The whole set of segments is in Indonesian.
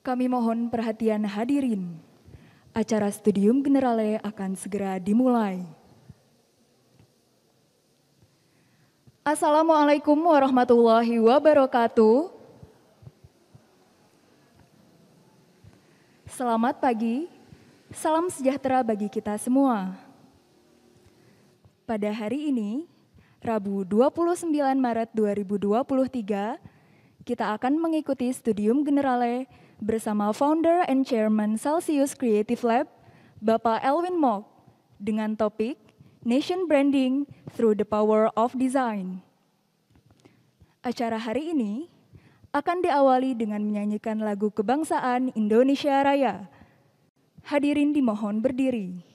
Kami mohon perhatian hadirin. Acara Studium Generale akan segera dimulai. Assalamualaikum warahmatullahi wabarakatuh. Selamat pagi, salam sejahtera bagi kita semua. Pada hari ini, Rabu 29 Maret 2023, kita akan mengikuti Studium Generale bersama Founder and Chairman Celsius Creative Lab, Bapak Elwin Mok, dengan topik Nation Branding Through the Power of Design. Acara hari ini akan diawali dengan menyanyikan lagu kebangsaan Indonesia Raya. Hadirin dimohon berdiri.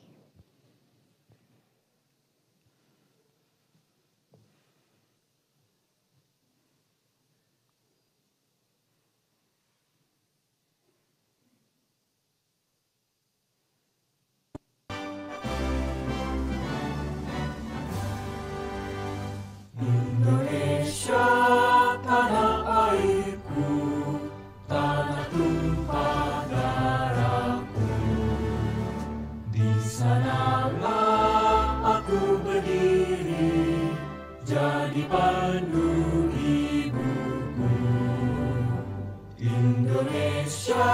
Indonesia, tanah airku, tanah tumpah darahku. Di sanalah aku berdiri, jadi pandu ibuku. Indonesia,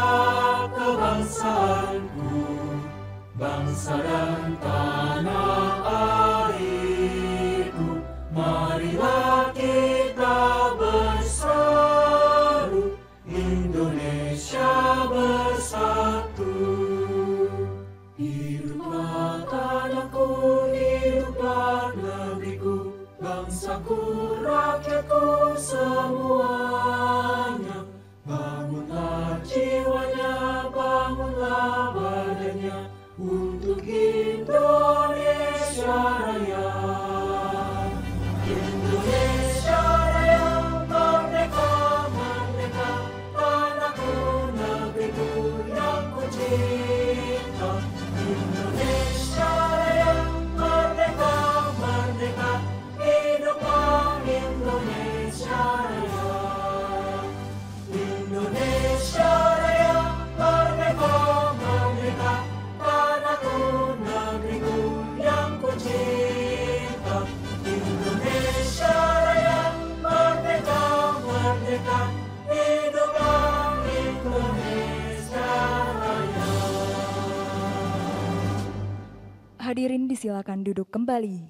kebangsaanku, bangsa dan tanah airku. Marilah kita berseru, Indonesia bersatu. Hiduplah tanahku, hiduplah negeriku, bangsaku, rakyatku semuanya. Bangunlah jiwanya, bangunlah badannya, untuk Indonesia Raya. Indonesia Raya, merdeka, merdeka, tanahku, negeriku yang ku cinta. Indonesia Raya, merdeka, merdeka, hiduplah Indonesia Raya. Indonesia Raya, merdeka, merdeka, tanahku, negeriku yang ku cinta. Indonesia Raya, merdeka, merdeka, hiduplah Indonesia Raya. Hadirin disilakan duduk kembali.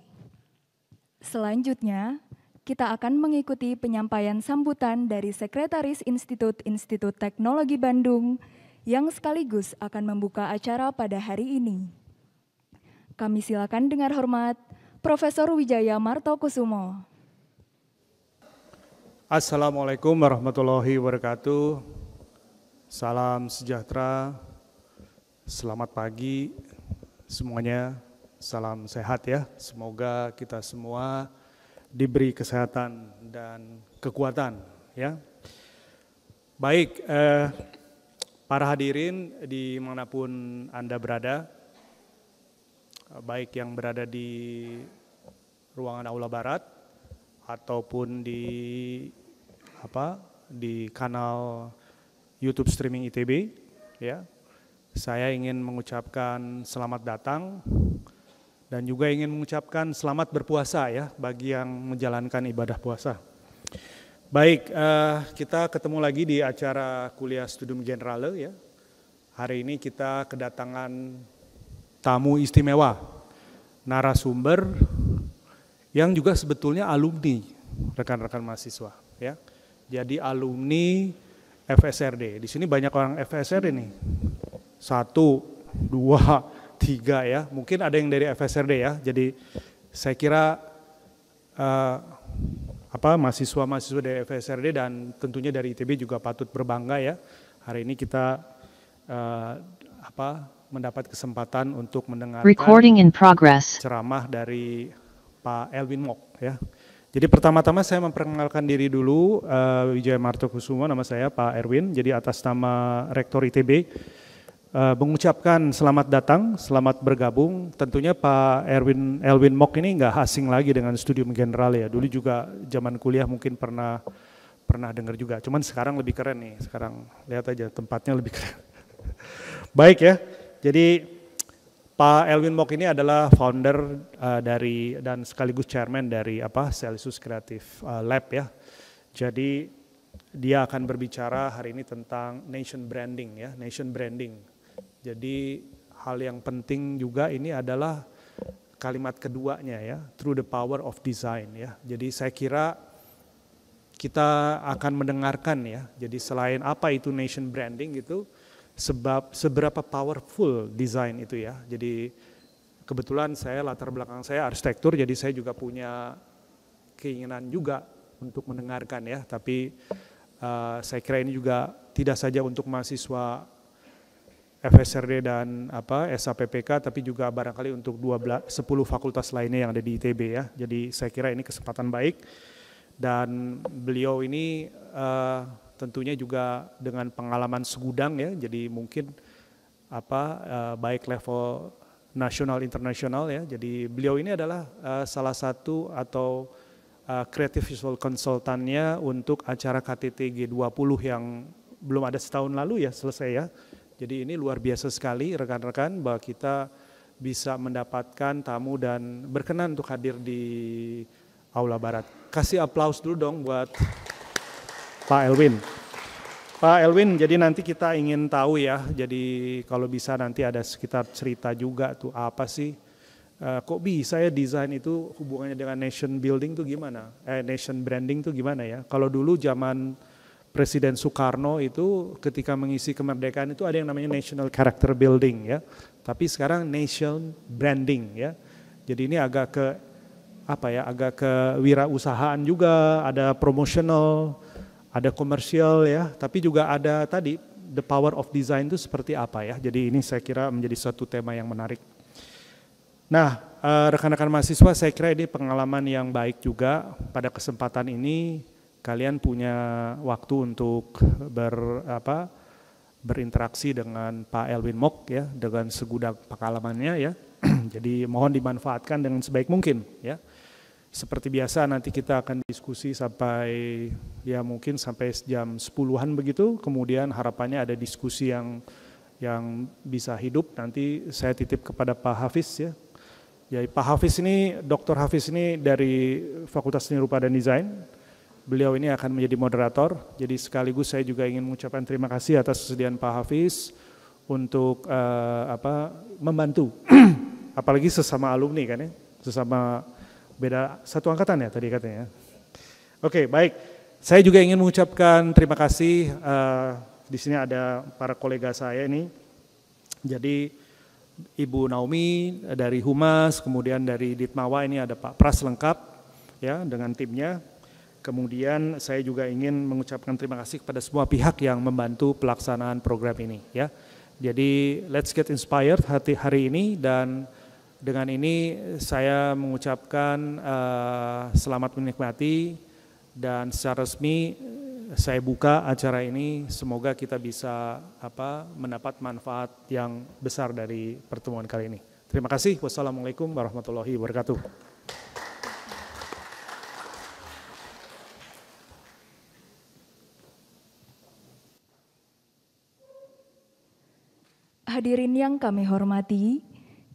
Selanjutnya, kita akan mengikuti penyampaian sambutan dari Sekretaris Institut Teknologi Bandung yang sekaligus akan membuka acara pada hari ini. Kami silakan dengar hormat Profesor Wijaya Martokusumo. Assalamualaikum warahmatullahi wabarakatuh. Salam sejahtera, selamat pagi semuanya, salam sehat ya. Semoga kita semua diberi kesehatan dan kekuatan ya. Baik, para hadirin dimanapun Anda berada, baik yang berada di ruangan Aula Barat ataupun di kanal YouTube streaming ITB ya. Saya ingin mengucapkan selamat datang dan juga ingin mengucapkan selamat berpuasa ya bagi yang menjalankan ibadah puasa. Baik, kita ketemu lagi di acara kuliah Studium Generale ya. Hari ini kita kedatangan tamu istimewa, narasumber yang juga sebetulnya alumni rekan-rekan mahasiswa ya. Jadi alumni FSRD. Di sini banyak orang FSRD nih. 1, 2, 3 ya. Mungkin ada yang dari FSRD ya. Jadi saya kira mahasiswa-mahasiswa dari FSRD dan tentunya dari ITB juga patut berbangga ya. Hari ini kita mendapat kesempatan untuk mendengarkan ceramah dari Pak Elwin Mok ya. Jadi pertama-tama saya memperkenalkan diri dulu, Wijaya Martokusumo, nama saya Pak Erwin. Jadi atas nama Rektor ITB mengucapkan selamat datang, selamat bergabung. Tentunya Pak Elwin Mok ini nggak asing lagi dengan Studium Generale ya. Dulu juga zaman kuliah mungkin pernah pernah dengar juga. Cuman sekarang lebih keren nih, sekarang lihat aja tempatnya lebih keren. Baik ya, jadi Pak Elwin Mok ini adalah founder dari dan sekaligus chairman dari Celsius Creative Lab ya. Jadi dia akan berbicara hari ini tentang nation branding ya, nation branding. Jadi hal yang penting juga ini adalah kalimat keduanya ya, through the power of design ya. Jadi saya kira kita akan mendengarkan ya. Jadi selain apa itu nation branding itu, seberapa powerful design itu ya. Jadi kebetulan saya latar belakang saya arsitektur, jadi saya juga punya keinginan juga untuk mendengarkan ya. Tapi saya kira ini juga tidak saja untuk mahasiswa FSRD dan SAPPK, tapi juga barangkali untuk 10 fakultas lainnya yang ada di ITB ya. Jadi saya kira ini kesempatan baik, dan beliau ini tentunya juga dengan pengalaman segudang ya. Jadi mungkin baik level nasional internasional ya. Jadi beliau ini adalah salah satu atau creative visual consultant-nya untuk acara KTT G20 yang belum ada setahun lalu ya selesai ya. Jadi ini luar biasa sekali rekan-rekan bahwa kita bisa mendapatkan tamu dan berkenan untuk hadir di Aula Barat. Kasih aplaus dulu dong buat Pak Elwin. Pak Elwin, jadi nanti kita ingin tahu ya, jadi kalau bisa nanti ada sekitar cerita juga tuh apa sih, kok bisa ya desain itu hubungannya dengan nation building tuh gimana, nation branding tuh gimana ya. Kalau dulu zaman Presiden Soekarno itu ketika mengisi kemerdekaan itu ada yang namanya national character building ya. Tapi sekarang nation branding ya. Jadi ini agak ke agak ke wirausahaan juga, ada promotional, ada komersial ya, tapi juga ada tadi the power of design itu seperti apa ya. Jadi ini saya kira menjadi suatu tema yang menarik. Nah, rekan-rekan mahasiswa, saya kira ini pengalaman yang baik juga. Pada kesempatan ini kalian punya waktu untuk berinteraksi dengan Pak Elwin Mok ya, dengan segudang pengalamannya ya. Jadi mohon dimanfaatkan dengan sebaik mungkin ya. Seperti biasa nanti kita akan diskusi sampai ya mungkin sampai jam 10-an begitu. Kemudian harapannya ada diskusi yang bisa hidup. Nanti saya titip kepada Pak Hafiz ya. Ya, Pak Hafiz ini, Dr. Hafiz ini dari Fakultas Seni Rupa dan Desain. Beliau ini akan menjadi moderator. Jadi sekaligus saya juga ingin mengucapkan terima kasih atas kesediaan Pak Hafiz untuk membantu. Apalagi sesama alumni kan ya, sesama beda satu angkatan ya tadi katanya. Oke, baik. Saya juga ingin mengucapkan terima kasih. Di sini ada para kolega saya ini. Jadi Ibu Naomi dari Humas, kemudian dari Ditmawa ini ada Pak Pras lengkap ya dengan timnya. Kemudian saya juga ingin mengucapkan terima kasih kepada semua pihak yang membantu pelaksanaan program ini ya. Jadi let's get inspired hari ini, dan dengan ini saya mengucapkan selamat menikmati, dan secara resmi saya buka acara ini. Semoga kita bisa mendapat manfaat yang besar dari pertemuan kali ini. Terima kasih. Wassalamualaikum warahmatullahi wabarakatuh. Hadirin yang kami hormati,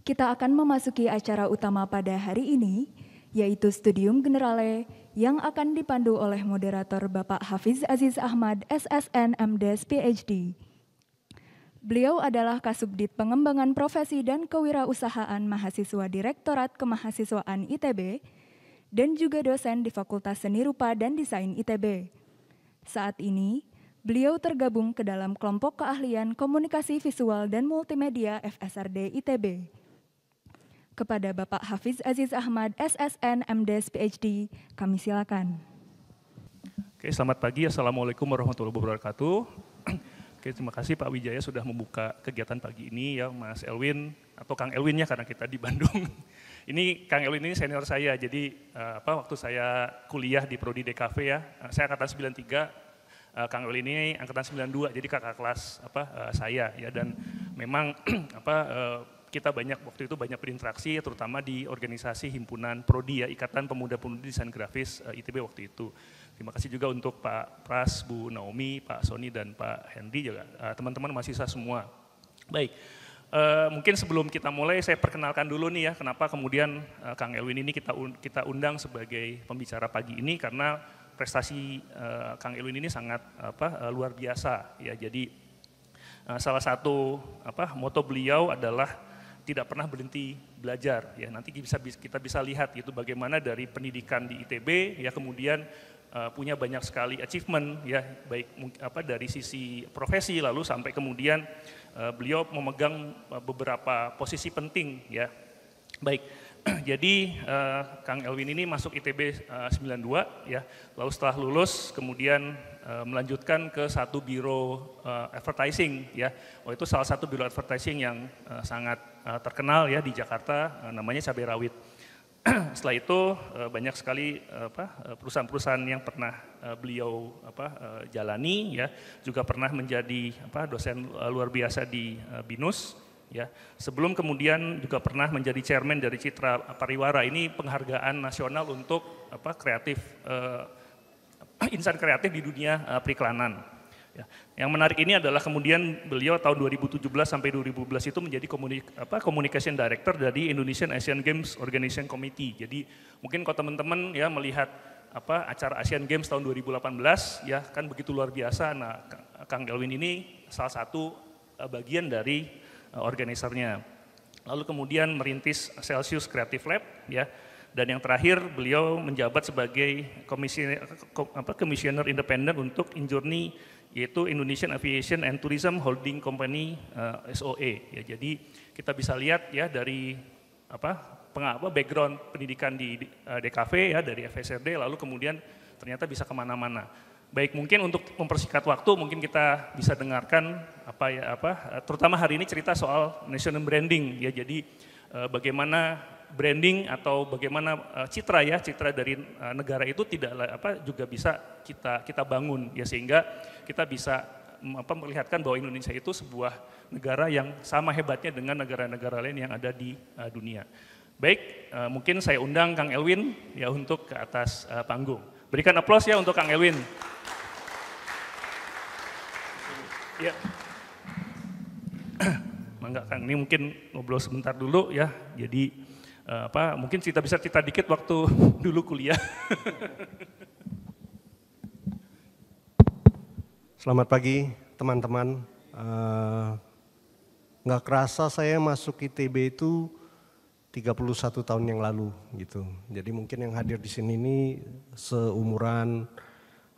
kita akan memasuki acara utama pada hari ini, yaitu Studium Generale yang akan dipandu oleh moderator Bapak Hafiz Aziz Ahmad, SSN, MDes, PhD. Beliau adalah Kasubdit Pengembangan Profesi dan Kewirausahaan Mahasiswa Direktorat Kemahasiswaan ITB dan juga dosen di Fakultas Seni Rupa dan Desain ITB. Saat ini, beliau tergabung ke dalam kelompok keahlian komunikasi visual dan multimedia FSRD ITB. Kepada Bapak Hafiz Aziz Ahmad, SSN, MDes, PhD, kami silakan. Oke, selamat pagi. Assalamualaikum warahmatullahi wabarakatuh. Oke, terima kasih Pak Wijaya sudah membuka kegiatan pagi ini ya, Mas Elwin atau Kang Elwin ya karena kita di Bandung. Ini Kang Elwin ini senior saya, jadi waktu saya kuliah di Prodi DKV ya, saya angkatan 93. Kang Elwin ini angkatan 92, jadi kakak kelas saya ya, dan memang kita waktu itu banyak berinteraksi terutama di organisasi himpunan Prodi ya, Ikatan Pemuda-Pemudi Desain Grafis ITB waktu itu. Terima kasih juga untuk Pak Pras, Bu Naomi, Pak Sony, dan Pak Hendy juga, teman-teman mahasiswa semua. Baik, mungkin sebelum kita mulai saya perkenalkan dulu nih ya, kenapa kemudian Kang Elwin ini kita undang sebagai pembicara pagi ini, karena prestasi Kang Elwin ini sangat luar biasa ya. Jadi salah satu moto beliau adalah tidak pernah berhenti belajar ya. Nanti kita bisa lihat gitu bagaimana dari pendidikan di ITB ya, kemudian punya banyak sekali achievement ya, baik dari sisi profesi, lalu sampai kemudian beliau memegang beberapa posisi penting ya. Baik, jadi Kang Elwin ini masuk ITB 92 ya, lalu setelah lulus kemudian melanjutkan ke satu biro advertising ya. Itu salah satu biro advertising yang sangat terkenal ya di Jakarta, namanya Cabai Rawit. Setelah itu banyak sekali perusahaan-perusahaan yang pernah beliau jalani ya, juga pernah menjadi dosen luar biasa di BINUS ya. Sebelum kemudian juga pernah menjadi chairman dari Citra Pariwara, ini penghargaan nasional untuk kreatif, insan kreatif di dunia periklanan. Ya. Yang menarik ini adalah kemudian beliau tahun 2017 sampai 2012 itu menjadi communication director dari Indonesian Asian Games Organization Committee. Jadi mungkin kalau teman-teman ya melihat acara Asian Games tahun 2018 ya kan begitu luar biasa. Nah, Kang Elwin ini salah satu bagian dari organisernya. Lalu kemudian merintis Celsius Creative Lab ya. Dan yang terakhir beliau menjabat sebagai Commissioner Independen untuk Injourney, yaitu Indonesian Aviation and Tourism Holding Company SOE. Ya, jadi kita bisa lihat ya dari background pendidikan di DKV ya, dari FSRD, lalu kemudian ternyata bisa kemana-mana. Baik, mungkin untuk mempersingkat waktu mungkin kita bisa dengarkan terutama hari ini cerita soal national branding ya. Jadi bagaimana branding atau bagaimana citra dari negara itu juga bisa kita bangun ya, sehingga kita bisa memperlihatkan bahwa Indonesia itu sebuah negara yang sama hebatnya dengan negara-negara lain yang ada di dunia. Baik, mungkin saya undang Kang Elwin ya untuk ke atas panggung. Berikan aplaus ya untuk Kang Elwin. Ya. Mangga Kang, ini mungkin ngobrol sebentar dulu ya. Jadi mungkin bisa cerita dikit waktu dulu kuliah. Selamat pagi teman-teman. Nggak kerasa saya masuk ITB itu 31 tahun yang lalu gitu. Jadi mungkin yang hadir di sini ini seumuran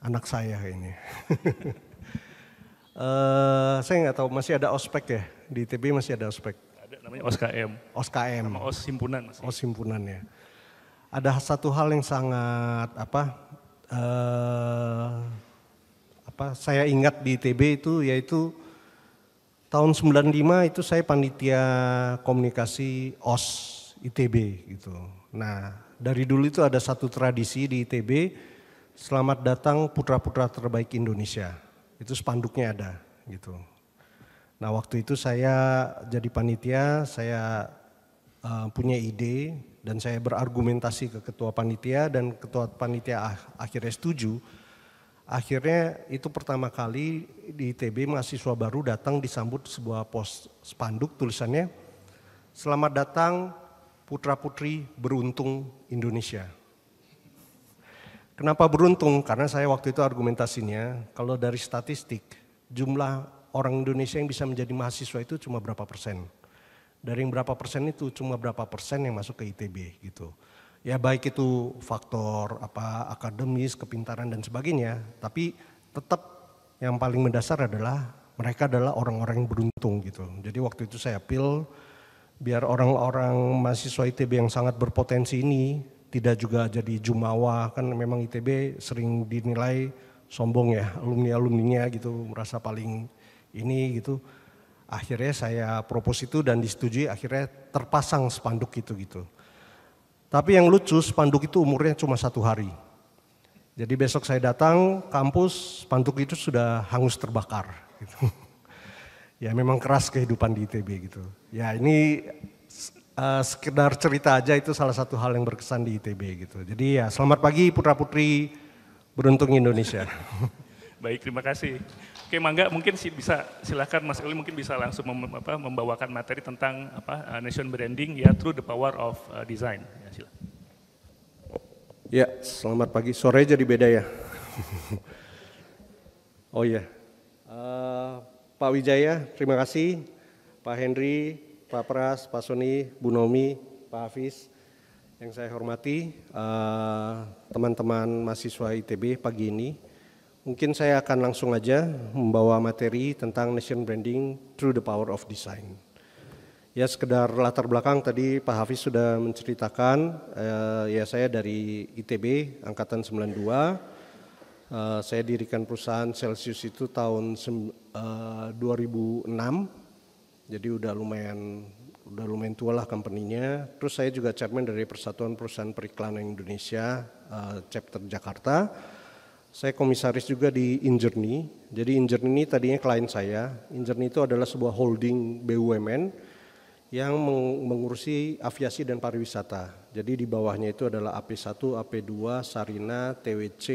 anak saya kayaknya. Saya nggak tahu, masih ada ospek ya, di ITB masih ada ospek. Namanya OSKM. OSKM. Sama OS Himpunan. OS Himpunan ya. Ada satu hal yang sangat saya ingat di ITB itu, yaitu tahun 95 itu saya panitia komunikasi OS ITB gitu. Nah, dari dulu itu ada satu tradisi di ITB, selamat datang putra-putra terbaik Indonesia. Itu spanduknya ada gitu. Nah, waktu itu saya jadi panitia, saya punya ide dan saya berargumentasi ke ketua panitia, dan ketua panitia akhirnya setuju. Akhirnya itu pertama kali di ITB mahasiswa baru datang disambut sebuah pos spanduk tulisannya, "Selamat datang putra-putri beruntung Indonesia." Kenapa beruntung? Karena saya waktu itu argumentasinya, kalau dari statistik jumlah orang Indonesia yang bisa menjadi mahasiswa itu cuma berapa persen. Dari yang berapa persen itu cuma berapa persen yang masuk ke ITB gitu. Ya baik itu faktor akademis, kepintaran dan sebagainya, tapi tetap yang paling mendasar adalah mereka adalah orang-orang yang beruntung gitu. Jadi waktu itu saya appeal biar orang-orang mahasiswa ITB yang sangat berpotensi ini tidak juga jadi jumawa, kan memang ITB sering dinilai sombong ya, alumni-alumninya gitu, merasa paling ini gitu. Akhirnya saya propose itu dan disetujui, akhirnya terpasang spanduk itu gitu. Tapi yang lucu, spanduk itu umurnya cuma 1 hari. Jadi besok saya datang kampus, spanduk itu sudah hangus terbakar gitu. Ya memang keras kehidupan di ITB gitu. Ya ini sekedar cerita aja, itu salah satu hal yang berkesan di ITB gitu. Jadi ya selamat pagi putra-putri Beruntung Indonesia. Baik, terima kasih. Oke, Mangga mungkin bisa silakan Mas Elwin mungkin bisa langsung membawakan materi tentang nation branding ya through the power of design. Ya, silakan. Ya, selamat pagi. Sore jadi beda ya. Oh iya, Pak Wijaya, terima kasih. Pak Henry, Pak Pras, Pak Sony, Bu Nomi, Pak Hafiz, yang saya hormati, teman-teman mahasiswa ITB pagi ini. Mungkin saya akan langsung aja membawa materi tentang nation branding through the power of design. Ya sekedar latar belakang tadi Pak Hafiz sudah menceritakan, ya saya dari ITB Angkatan 92, saya dirikan perusahaan Celsius itu tahun 2006, jadi udah lumayan tua lah company-nya. Terus saya juga chairman dari Persatuan Perusahaan Periklanan Indonesia, chapter Jakarta. Saya komisaris juga di Injourney. Jadi Injourney ini tadinya klien saya. Injourney itu adalah sebuah holding BUMN yang mengurusi aviasi dan pariwisata. Jadi di bawahnya itu adalah AP1, AP2, Sarina, TWC,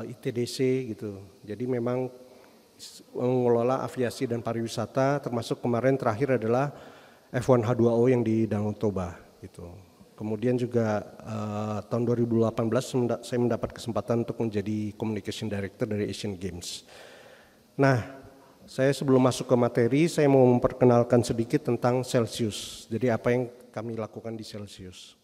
ITDC gitu. Jadi memang mengelola aviasi dan pariwisata, termasuk kemarin terakhir adalah F1H2O yang di Danau Toba gitu. Kemudian juga tahun 2018 saya mendapat kesempatan untuk menjadi Communication Director dari Asian Games. Nah, saya sebelum masuk ke materi, saya mau memperkenalkan sedikit tentang Celsius. Jadi apa yang kami lakukan di Celsius.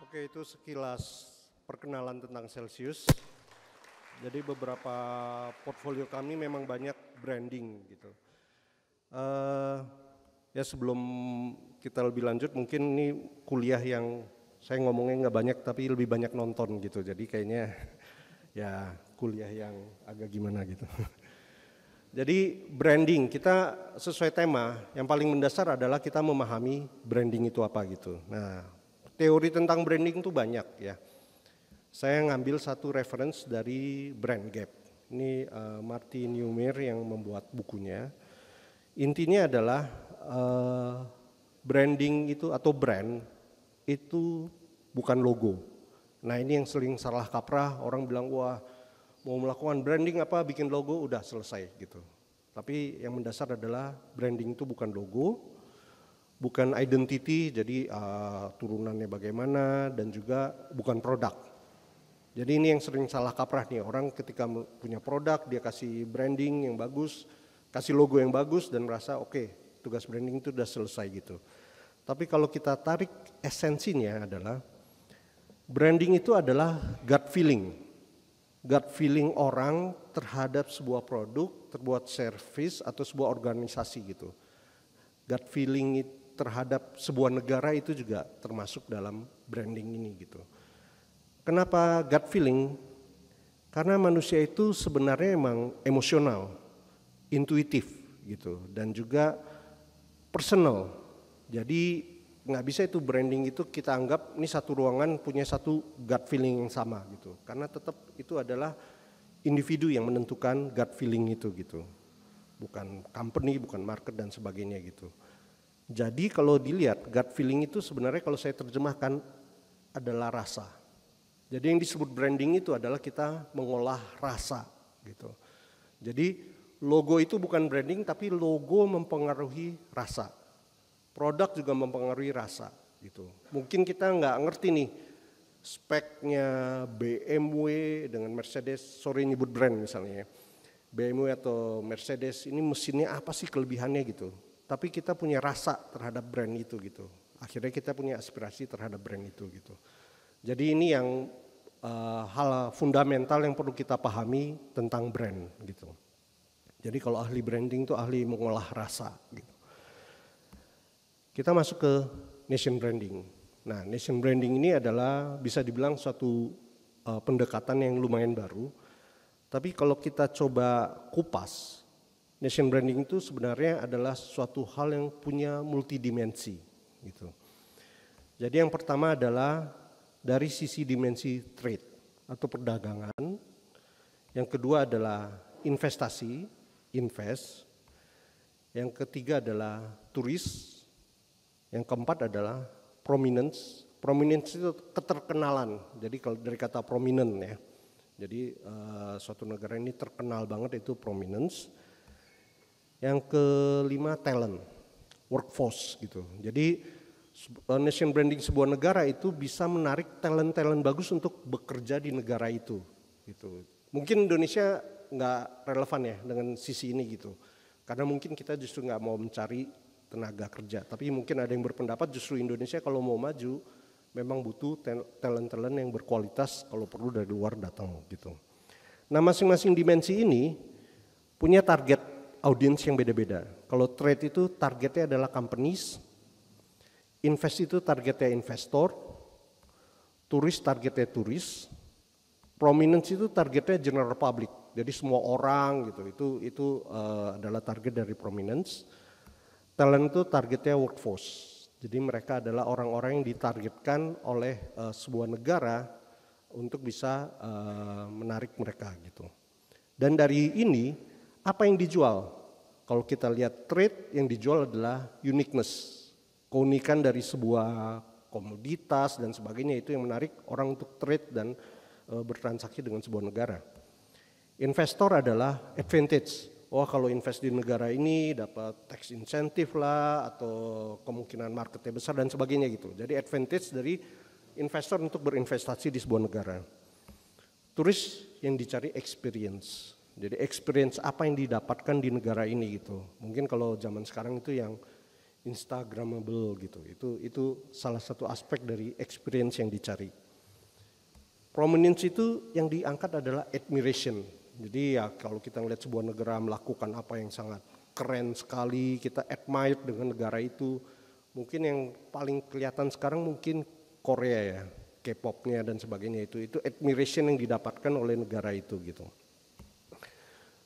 Oke, itu sekilas perkenalan tentang Celsius. Jadi beberapa portfolio kami memang banyak branding gitu. Ya sebelum kita lebih lanjut, mungkin ini kuliah yang saya ngomongnya nggak banyak tapi lebih banyak nonton gitu. Jadi kayaknya ya kuliah yang agak gimana gitu. Jadi branding kita sesuai tema, yang paling mendasar adalah kita memahami branding itu apa gitu. Nah, teori tentang branding itu banyak ya. Saya ngambil satu reference dari Brand Gap. Ini Martin Neumeyer yang membuat bukunya. Intinya adalah branding itu atau brand itu bukan logo. Nah ini yang sering salah kaprah, orang bilang wah mau melakukan branding apa bikin logo udah selesai gitu. Tapi yang mendasar adalah branding itu bukan logo, bukan identity, jadi turunannya bagaimana, dan juga bukan produk. Jadi ini yang sering salah kaprah nih, orang ketika punya produk dia kasih branding yang bagus, kasih logo yang bagus dan merasa oke, tugas branding itu udah selesai gitu. Tapi kalau kita tarik esensinya adalah branding itu adalah gut feeling. Gut feeling orang terhadap sebuah produk, terbuat service atau sebuah organisasi gitu. Gut feeling terhadap sebuah negara itu juga termasuk dalam branding ini gitu. Kenapa gut feeling? Karena manusia itu sebenarnya emang emosional, intuitif gitu, dan juga personal. Jadi nggak bisa itu branding itu kita anggap ini satu ruangan punya satu gut feeling yang sama gitu. Karena tetap itu adalah individu yang menentukan gut feeling itu gitu. Bukan company, bukan market dan sebagainya gitu. Jadi kalau dilihat gut feeling itu sebenarnya kalau saya terjemahkan adalah rasa. Jadi yang disebut branding itu adalah kita mengolah rasa gitu. Jadi logo itu bukan branding tapi logo mempengaruhi rasa. Produk juga mempengaruhi rasa gitu. Mungkin kita nggak ngerti nih speknya BMW dengan Mercedes, sorry nyebut brand misalnya ya. BMW atau Mercedes ini mesinnya apa sih kelebihannya gitu. Tapi kita punya rasa terhadap brand itu gitu. Akhirnya kita punya aspirasi terhadap brand itu gitu. Jadi ini yang hal fundamental yang perlu kita pahami tentang brand gitu. Jadi kalau ahli branding itu ahli mengolah rasa gitu. Kita masuk ke nation branding. Nah, nation branding ini adalah bisa dibilang suatu pendekatan yang lumayan baru. Tapi kalau kita coba kupas, nation branding itu sebenarnya adalah suatu hal yang punya multidimensi gitu. Jadi yang pertama adalah dari sisi dimensi trade atau perdagangan. Yang kedua adalah investasi, invest. Yang ketiga adalah turis. Yang keempat adalah prominence. Prominence itu keterkenalan. Jadi kalau dari kata prominent ya. Jadi suatu negara ini terkenal banget itu prominence. Yang kelima talent, workforce gitu. Jadi nation branding sebuah negara itu bisa menarik talent-talent bagus untuk bekerja di negara itu. Gitu. Mungkin Indonesia nggak relevan ya dengan sisi ini gitu. Karena mungkin kita justru nggak mau mencari tenaga kerja. Tapi mungkin ada yang berpendapat justru Indonesia kalau mau maju memang butuh talent-talent yang berkualitas kalau perlu dari luar datang gitu. Nah masing-masing dimensi ini punya target audiens yang beda-beda. Kalau trade itu targetnya adalah companies, invest itu targetnya investor, turis targetnya turis, prominence itu targetnya general public. Jadi semua orang gitu. Itu adalah target dari prominence. Talent itu targetnya workforce. Jadi mereka adalah orang-orang yang ditargetkan oleh sebuah negara untuk bisa menarik mereka gitu. Dan dari ini apa yang dijual? Kalau kita lihat trade yang dijual adalah uniqueness, keunikan dari sebuah komoditas dan sebagainya itu yang menarik orang untuk trade dan bertransaksi dengan sebuah negara. Investor adalah advantage. Oh kalau invest di negara ini dapat tax incentive lah atau kemungkinan marketnya besar dan sebagainya gitu. Jadi advantage dari investor untuk berinvestasi di sebuah negara. Turis yang dicari experience. Jadi experience apa yang didapatkan di negara ini gitu. Mungkin kalau zaman sekarang itu yang instagramable gitu. Itu salah satu aspek dari experience yang dicari. Prominence itu yang diangkat adalah admiration. Jadi ya kalau kita ngelihat sebuah negara melakukan apa yang sangat keren sekali, kita admire dengan negara itu. Mungkin yang paling kelihatan sekarang mungkin Korea ya, K-pop-nya dan sebagainya itu admiration yang didapatkan oleh negara itu gitu.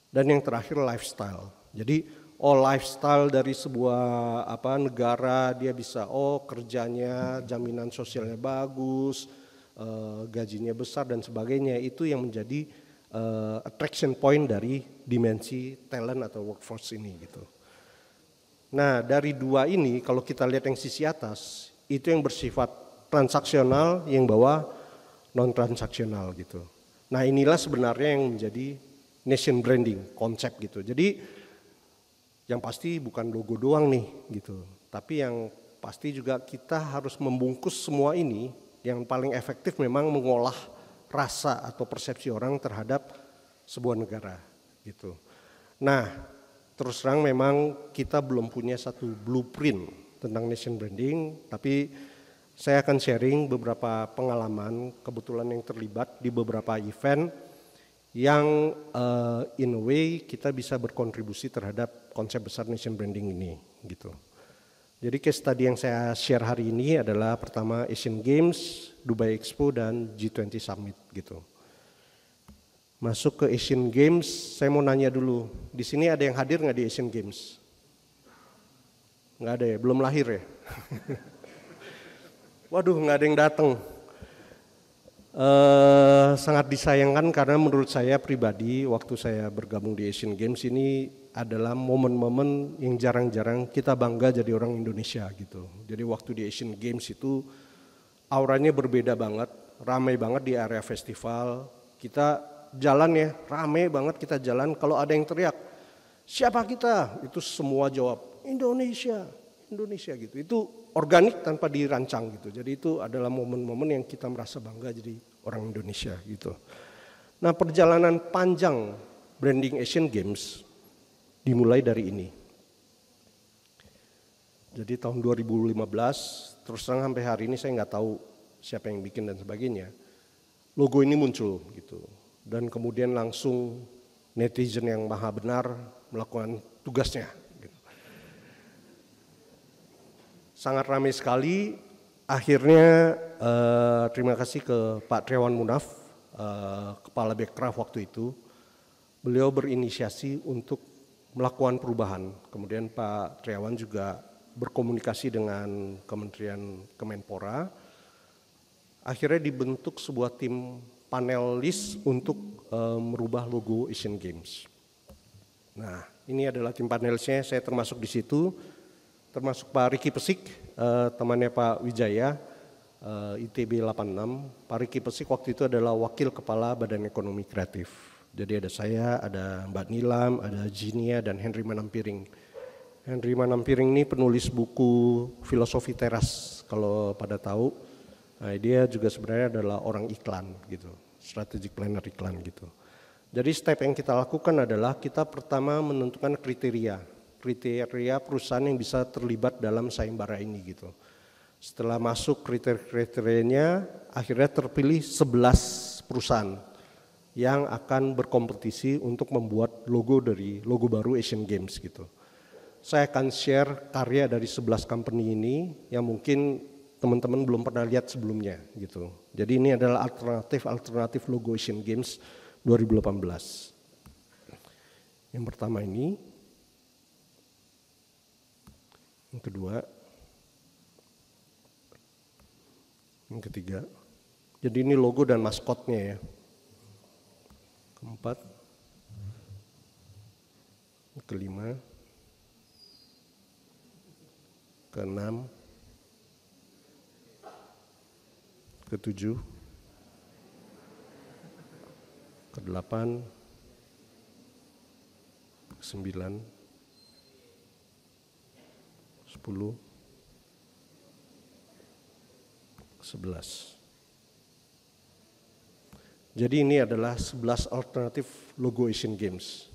Dan yang terakhir lifestyle. Jadi lifestyle dari sebuah negara dia bisa kerjanya, jaminan sosialnya bagus, gajinya besar dan sebagainya itu yang menjadi attraction point dari dimensi talent atau workforce ini gitu. Nah dari dua ini kalau kita lihat yang sisi atas itu yang bersifat transaksional yang bawah non transaksional gitu. Nah inilah sebenarnya yang menjadi nation branding konsep gitu. Jadi yang pasti bukan logo doang nih gitu. Tapi yang pasti juga kita harus membungkus semua ini yang paling efektif memang mengolah rasa atau persepsi orang terhadap sebuah negara gitu. Nah, terus terang memang kita belum punya satu blueprint tentang nation branding, tapi saya akan sharing beberapa pengalaman kebetulan yang terlibat di beberapa event yang in a way kita bisa berkontribusi terhadap konsep besar nation branding ini gitu. Jadi case tadi yang saya share hari ini adalah pertama Asian Games, Dubai Expo dan G20 Summit gitu. Masuk ke Asian Games, saya mau nanya dulu, di sini ada yang hadir nggak di Asian Games? Nggak ada ya, belum lahir ya? Waduh, nggak ada yang datang. Sangat disayangkan karena menurut saya pribadi waktu saya bergabung di Asian Games ini adalah momen-momen yang jarang-jarang kita bangga jadi orang Indonesia gitu. Jadi waktu di Asian Games itu auranya berbeda banget, ramai banget di area festival. Kita jalan ya, ramai banget kita jalan. Kalau ada yang teriak, siapa kita? Itu semua jawab Indonesia, Indonesia gitu. Itu organik tanpa dirancang gitu. Jadi itu adalah momen-momen yang kita merasa bangga jadi orang Indonesia gitu. Nah, perjalanan panjang branding Asian Games dimulai dari ini. Jadi tahun 2015, terus terang sampai hari ini saya nggak tahu siapa yang bikin dan sebagainya. Logo ini muncul gitu. Dan kemudian langsung netizen yang maha benar melakukan tugasnya. Sangat ramai sekali, akhirnya terima kasih ke Pak Triawan Munaf, Kepala Bekraf waktu itu. Beliau berinisiasi untuk melakukan perubahan. Kemudian Pak Triawan juga berkomunikasi dengan Kementerian Kemenpora. Akhirnya dibentuk sebuah tim panelis untuk merubah logo Asian Games. Nah, ini adalah tim panelisnya, saya termasuk di situ. Termasuk Pak Riki Pesik, temannya Pak Wijaya, ITB 86. Pak Riki Pesik waktu itu adalah Wakil Kepala Badan Ekonomi Kreatif. Jadi ada saya, ada Mbak Nilam, ada Jinia, dan Henry Manampiring. Henry Manampiring ini penulis buku Filosofi Teras, kalau pada tahu. Nah, dia juga sebenarnya adalah orang iklan gitu, strategic planner iklan gitu. Jadi step yang kita lakukan adalah kita pertama menentukan kriteria perusahaan yang bisa terlibat dalam sayembara ini gitu. Setelah masuk kriteria-kriterianya, akhirnya terpilih 11 perusahaan yang akan berkompetisi untuk membuat logo baru Asian Games gitu. Saya akan share karya dari 11 company ini yang mungkin teman-teman belum pernah lihat sebelumnya gitu. Jadi ini adalah alternatif logo Asian Games 2018. Yang pertama ini. Yang kedua, yang ketiga, jadi ini logo dan maskotnya ya. Keempat, kelima, keenam, ketujuh, kedelapan, kesembilan, 10, 11. Jadi ini adalah 11 alternatif logo Asian Games.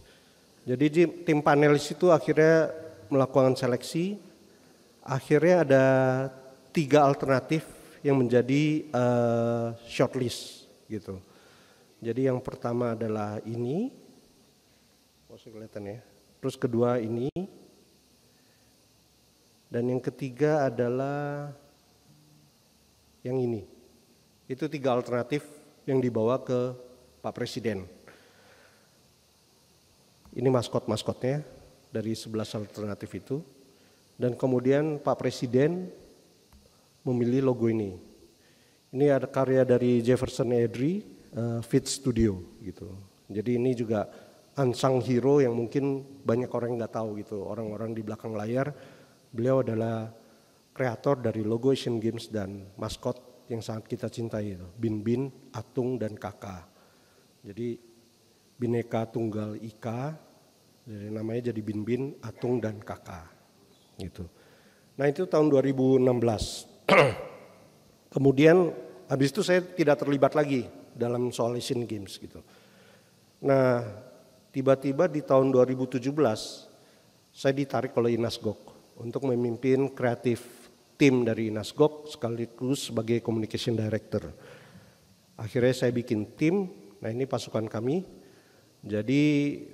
Jadi tim panelis itu akhirnya melakukan seleksi. Akhirnya ada 3 alternatif yang menjadi shortlist gitu. Jadi yang pertama adalah ini. Masih kelihatan ya. Terus kedua ini. Dan yang ketiga adalah yang ini. Itu 3 alternatif yang dibawa ke Pak Presiden. Ini maskot-maskotnya dari 11 alternatif itu. Dan kemudian Pak Presiden memilih logo ini. Ini ada karya dari Jefferson Edry, Fit Studio gitu. Jadi ini juga unsung hero yang mungkin banyak orang yang nggak tahu gitu. Orang-orang di belakang layar. Beliau adalah kreator dari logo Asian Games dan maskot yang sangat kita cintai itu, Bin Bin, Atung, dan Kakak. Jadi Bhinneka Tunggal Ika, jadi namanya jadi Bin Bin, Atung, dan Kakak. Gitu. Nah itu tahun 2016. Kemudian habis itu saya tidak terlibat lagi dalam soal Asian Games gitu. Nah tiba-tiba di tahun 2017 saya ditarik oleh Inas Gok untuk memimpin kreatif tim dari Inas Gok sekaligus sebagai communication director. Akhirnya saya bikin tim, nah ini pasukan kami. Jadi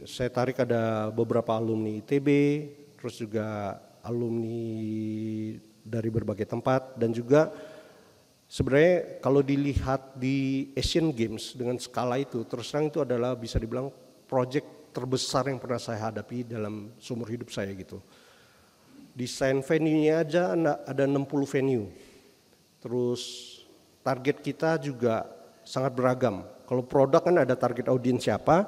saya tarik ada beberapa alumni ITB, terus juga alumni dari berbagai tempat dan juga sebenarnya kalau dilihat di Asian Games dengan skala itu terus terang itu adalah bisa dibilang proyek terbesar yang pernah saya hadapi dalam seumur hidup saya gitu. Desain venue-nya aja ada 60 venue. Terus target kita juga sangat beragam. Kalau produk kan ada target audiens siapa,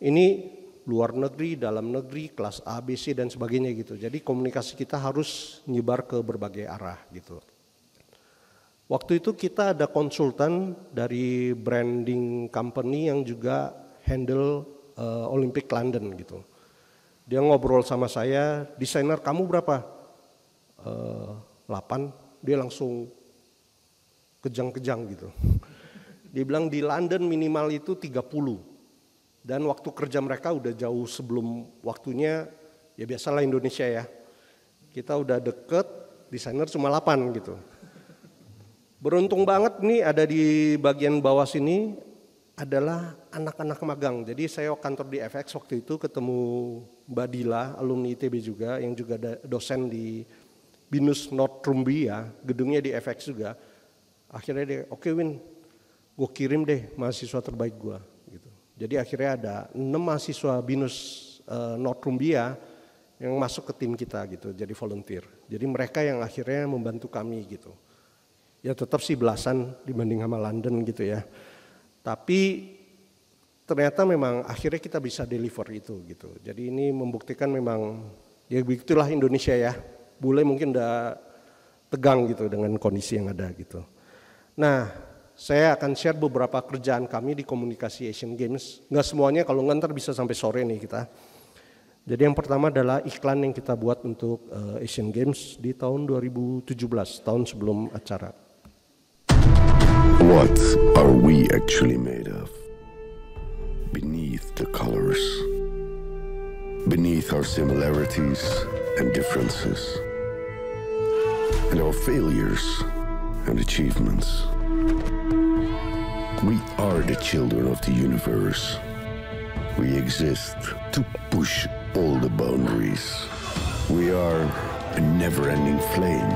ini luar negeri, dalam negeri, kelas A, B, C dan sebagainya gitu. Jadi komunikasi kita harus nyebar ke berbagai arah gitu. Waktu itu kita ada konsultan dari branding company yang juga handle Olympic London gitu. Dia ngobrol sama saya, desainer kamu berapa? 8, dia langsung kejang-kejang gitu. Dia bilang di London minimal itu 30. Dan waktu kerja mereka udah jauh sebelum waktunya, ya biasalah Indonesia ya. Kita udah deket, desainer cuma 8 gitu. Beruntung banget nih ada di bagian bawah sini adalah anak-anak magang. Jadi saya kantor di FX waktu itu ketemu Mbak Dila, alumni ITB juga, yang juga dosen di BINUS Northumbria, gedungnya di FX juga. Akhirnya dia, oke Win, gue kirim deh mahasiswa terbaik gue. Gitu. Jadi akhirnya ada 6 mahasiswa BINUS Northumbria yang masuk ke tim kita gitu, jadi volunteer. Jadi mereka yang akhirnya membantu kami gitu. Ya tetap sih belasan dibanding sama London gitu ya. Tapi ternyata memang akhirnya kita bisa deliver itu gitu. Jadi ini membuktikan memang ya begitulah Indonesia ya. Bule mungkin udah tegang gitu dengan kondisi yang ada gitu. Nah, saya akan share beberapa kerjaan kami di komunikasi Asian Games. Nggak semuanya, kalau nggak ntar bisa sampai sore nih kita. Jadi yang pertama adalah iklan yang kita buat untuk Asian Games di tahun 2017, tahun sebelum acara. What are we actually made of? Beneath the colors, beneath our similarities and differences, and our failures and achievements. We are the children of the universe. We exist to push all the boundaries. We are a never-ending flame,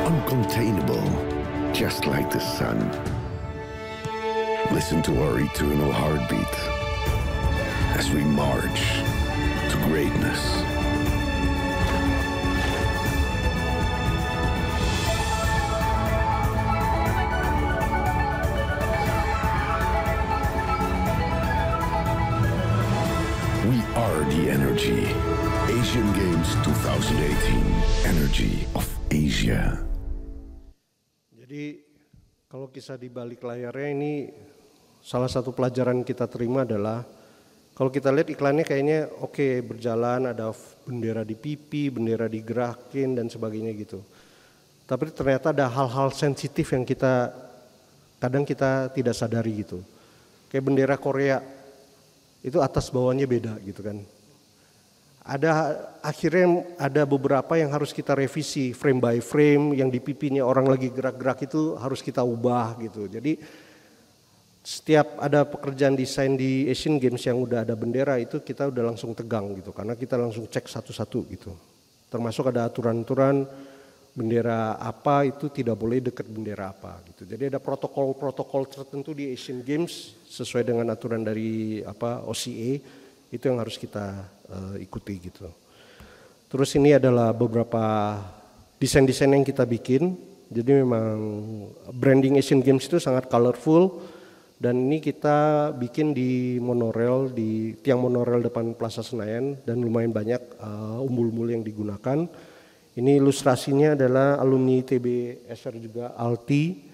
uncontainable, just like the sun. Listen to our eternal heartbeat as we march to greatness. We are the energy. Asian Games 2018. Energy of Asia. Jadi kalau kisah di balik layarnya ini salah satu pelajaran kita terima adalah kalau kita lihat iklannya kayaknya oke, berjalan, ada bendera di pipi, bendera digerakin dan sebagainya gitu. Tapi ternyata ada hal-hal sensitif yang kadang kita tidak sadari gitu. Kayak bendera Korea itu atas bawahnya beda gitu kan. Akhirnya ada beberapa yang harus kita revisi frame by frame, yang di pipinya orang lagi gerak-gerak itu harus kita ubah gitu. Jadi setiap ada pekerjaan desain di Asian Games yang udah ada bendera itu kita udah langsung tegang gitu, karena kita langsung cek satu-satu gitu. Termasuk ada aturan-aturan bendera apa itu tidak boleh dekat bendera apa gitu. Jadi ada protokol-protokol tertentu di Asian Games sesuai dengan aturan dari OCA, itu yang harus kita ikuti gitu. Terus ini adalah beberapa desain-desain yang kita bikin. Jadi memang branding Asian Games itu sangat colorful, dan ini kita bikin di monorail, di tiang monorail depan Plaza Senayan, dan lumayan banyak umbul-umbul yang digunakan. Ini ilustrasinya adalah alumni ITB SR juga, Alti,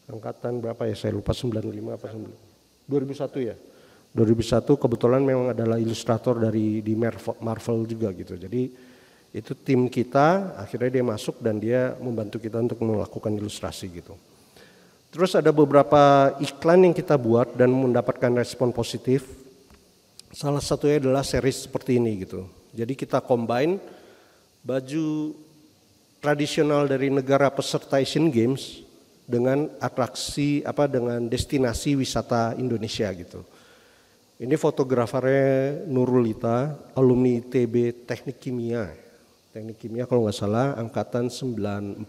angkatan berapa ya, saya lupa 95 apa 2001 ya. 2001 kebetulan memang adalah ilustrator di Marvel juga gitu. Jadi itu tim kita, akhirnya dia masuk dan dia membantu kita untuk melakukan ilustrasi gitu. Terus ada beberapa iklan yang kita buat dan mendapatkan respon positif. Salah satunya adalah series seperti ini gitu. Jadi kita combine baju tradisional dari negara peserta Asian Games dengan atraksi dengan destinasi wisata Indonesia gitu. Ini fotografernya Nurulita, alumni ITB Teknik Kimia. Teknik Kimia kalau nggak salah angkatan 94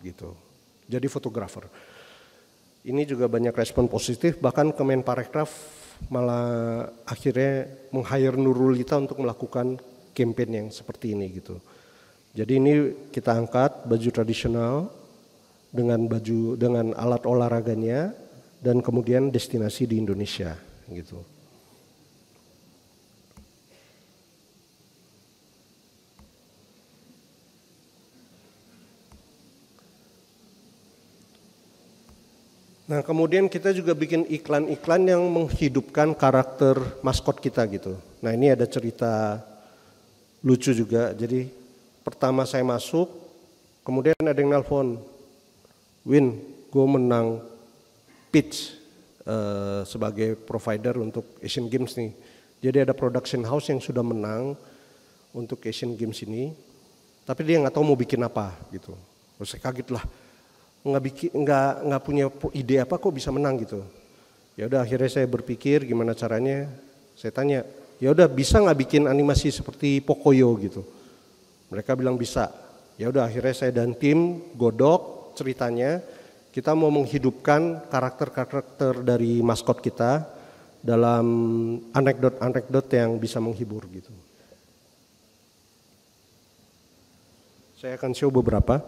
gitu. Jadi fotografer. Ini juga banyak respon positif, bahkan Kemenparekraf malah akhirnya meng-hire Nurulita untuk melakukan campaign yang seperti ini gitu. Jadi ini kita angkat baju tradisional dengan alat olahraganya dan kemudian destinasi di Indonesia gitu. Nah, kemudian kita juga bikin iklan-iklan yang menghidupkan karakter maskot kita gitu. Nah, ini ada cerita lucu juga. Jadi pertama saya masuk, kemudian ada yang nelpon, Win, gue menang pitch sebagai provider untuk Asian Games nih. Jadi ada production house yang sudah menang untuk Asian Games ini, tapi dia nggak tahu mau bikin apa gitu. Terus saya kaget lah. Nggak punya ide apa kok bisa menang gitu. Ya udah akhirnya saya berpikir gimana caranya. Saya tanya, ya udah bisa nggak bikin animasi seperti Pocoyo gitu. Mereka bilang bisa. Ya udah akhirnya saya dan tim godok ceritanya. Kita mau menghidupkan karakter-karakter dari maskot kita dalam anekdot-anekdot yang bisa menghibur gitu. Saya akan show beberapa.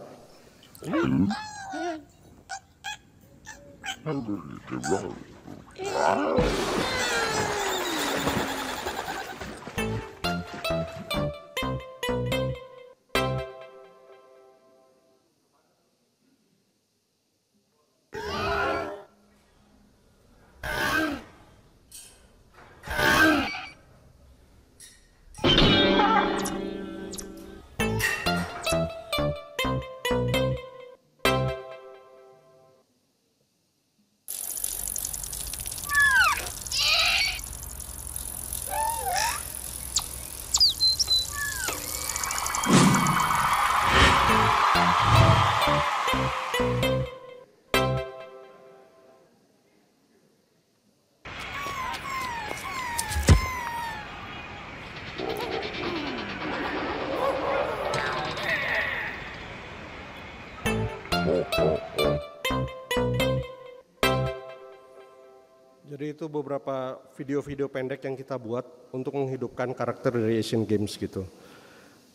Jadi itu beberapa video-video pendek yang kita buat untuk menghidupkan karakter dari Asian Games gitu.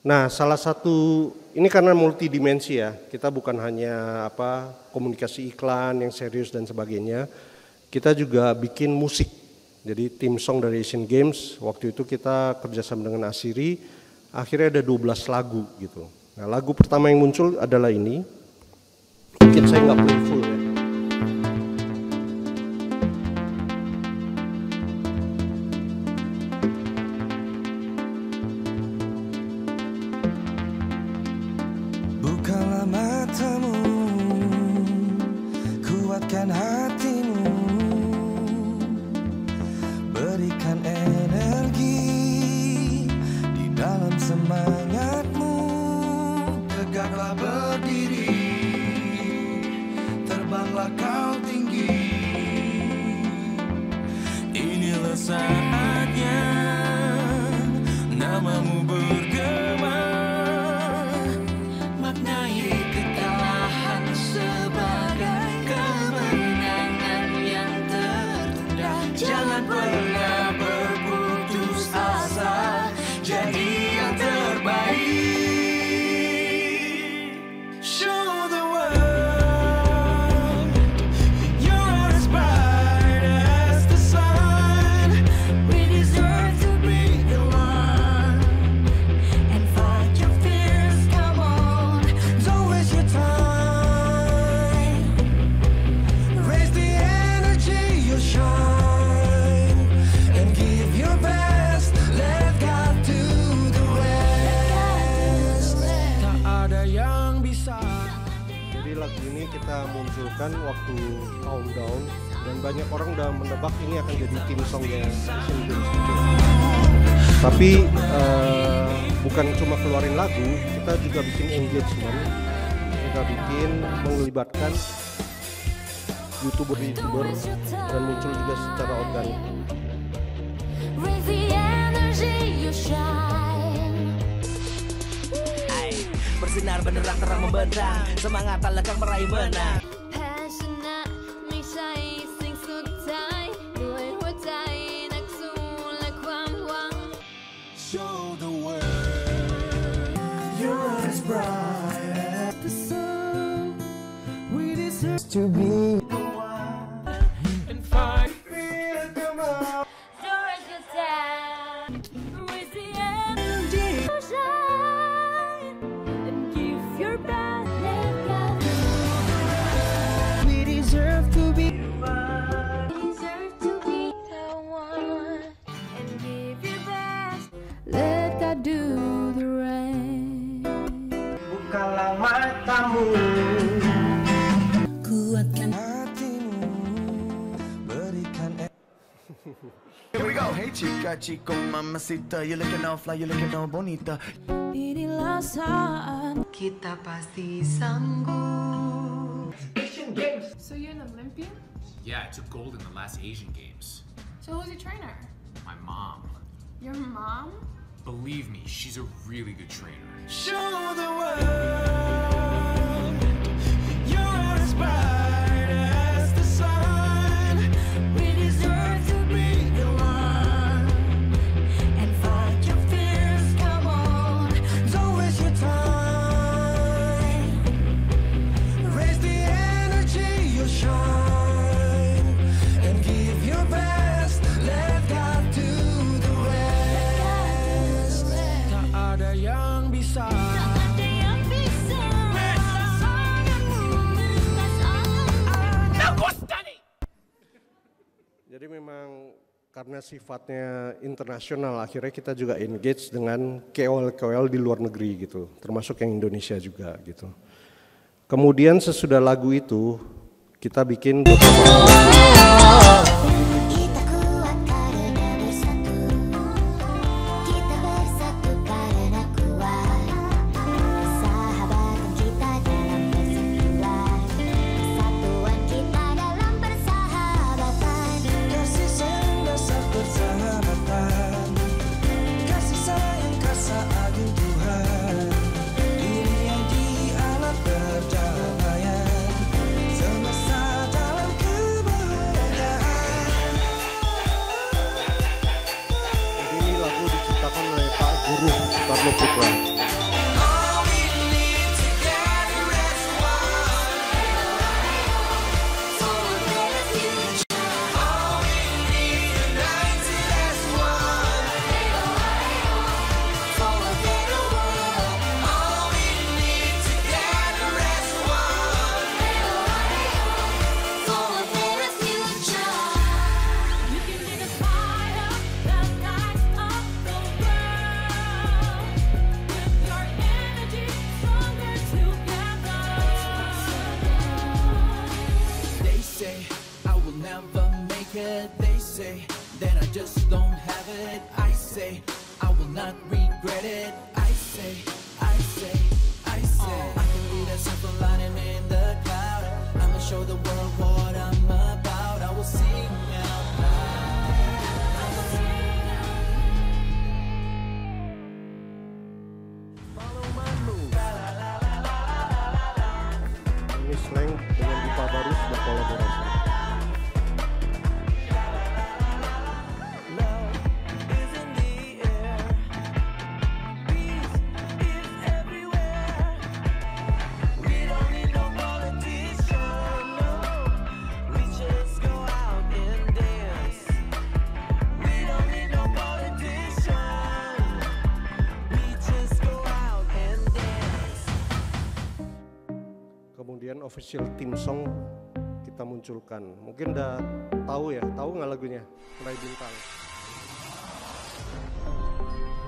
Nah, salah satu ini karena multidimensi ya. Kita bukan hanya komunikasi iklan yang serius dan sebagainya. Kita juga bikin musik. Jadi tim song dari Asian Games waktu itu kita kerjasama dengan Asiri. Akhirnya ada 12 lagu gitu. Nah, lagu pertama yang muncul adalah ini. Mungkin saya nggak play full ya. Bukalah matamu, kuatkan hatimu, berikan energi di dalam semangatmu. Tegaklah berdiri, terbanglah kau tinggi. Inilah saatnya namamu bergema. Maknai kekalahan sebagai kemenangan yang tertunda. Jangan pernah berputus asa, jadi yang terbaik. Show the world you're as bright as the sun. We deserve to be the one and fight your fears. Come on, don't waste your time. Raise the energy, you'll shine and give your best. Let God do the rest. Tak ada yang bisa. Jadi lagu ini kita munculkan waktu countdown dan banyak orang udah menebak ini akan jadi tim songnya Asian Games gitu. Tapi bukan cuma keluarin lagu, kita juga bikin engagement. Kita bikin melibatkan YouTuber dan muncul juga secara organik. Raise the energy, you shine. Bersinar benderang terang membentang, semangat tak lekang meraih menang. Passionate ไม่ใช่สิ่งสุดท้ายด้วยหัวใจนักสู้และความหวัง Show the world you're as to be and find Doors you stand, raise the energy, shine, and give your best. Let God we deserve to be deserve to be the one, and give your best. Let God do the rest. bukalah matamu kuatkan hatimu berikan Here we go. Hey chica, chico, mamacita, you looking all fly, you looking all bonita. inilah saat Kita pasti sanggup. So you're an Olympian? Yeah, I took gold in the last Asian Games. So who's your trainer? My mom. Your mom? Believe me, she's a really good trainer. show the world you're as bright as the sun. we deserve to be the one and fight your fears. Come on, Don't waste your time. Raise the energy, you'll shine. And give your best. Let God do the rest. Tak ada yang bisa. ada yang bisa. Jadi memang karena sifatnya internasional, akhirnya kita juga engage dengan KOL-KOL di luar negeri gitu, termasuk yang Indonesia juga gitu. Kemudian sesudah lagu itu kita bikin Kita kuat karena bersatu. Kita bersatu karena kuat. Persahabatan kita dalam persatuan. Persatuan kita dalam persahabatan. Kasih sayang dasar persahabatan. Kasih sayang kasih agung Tuhan. Dunia di alam perdamaian. Semesta dalam kebahagiaan. Jadi ini lagu diciptakan oleh Pak Guru Soekarno Putra. All we need together as one. For a better future. All we need united as one. For a better world. All we need together as one. For a better future. You can be the fire that lights up the world. With your energy, stronger together. They say I will never make it. They say that I just don't have it. I say I will not regret it. I say I can be that silver lining in the cloud. I'ma show the world what I'm about. I will sing out Follow my moves. Ini Slang dengan Dipa Barus berkolaborasi. Love is in the air. Peace is everywhere. We don't need no politician, no. We just go out and dance. We don't need no politician. We just go out and dance. Kemudian official theme song kita munculkan. Mungkin udah tahu ya, tahu nggak lagunya? Meraih Bintang.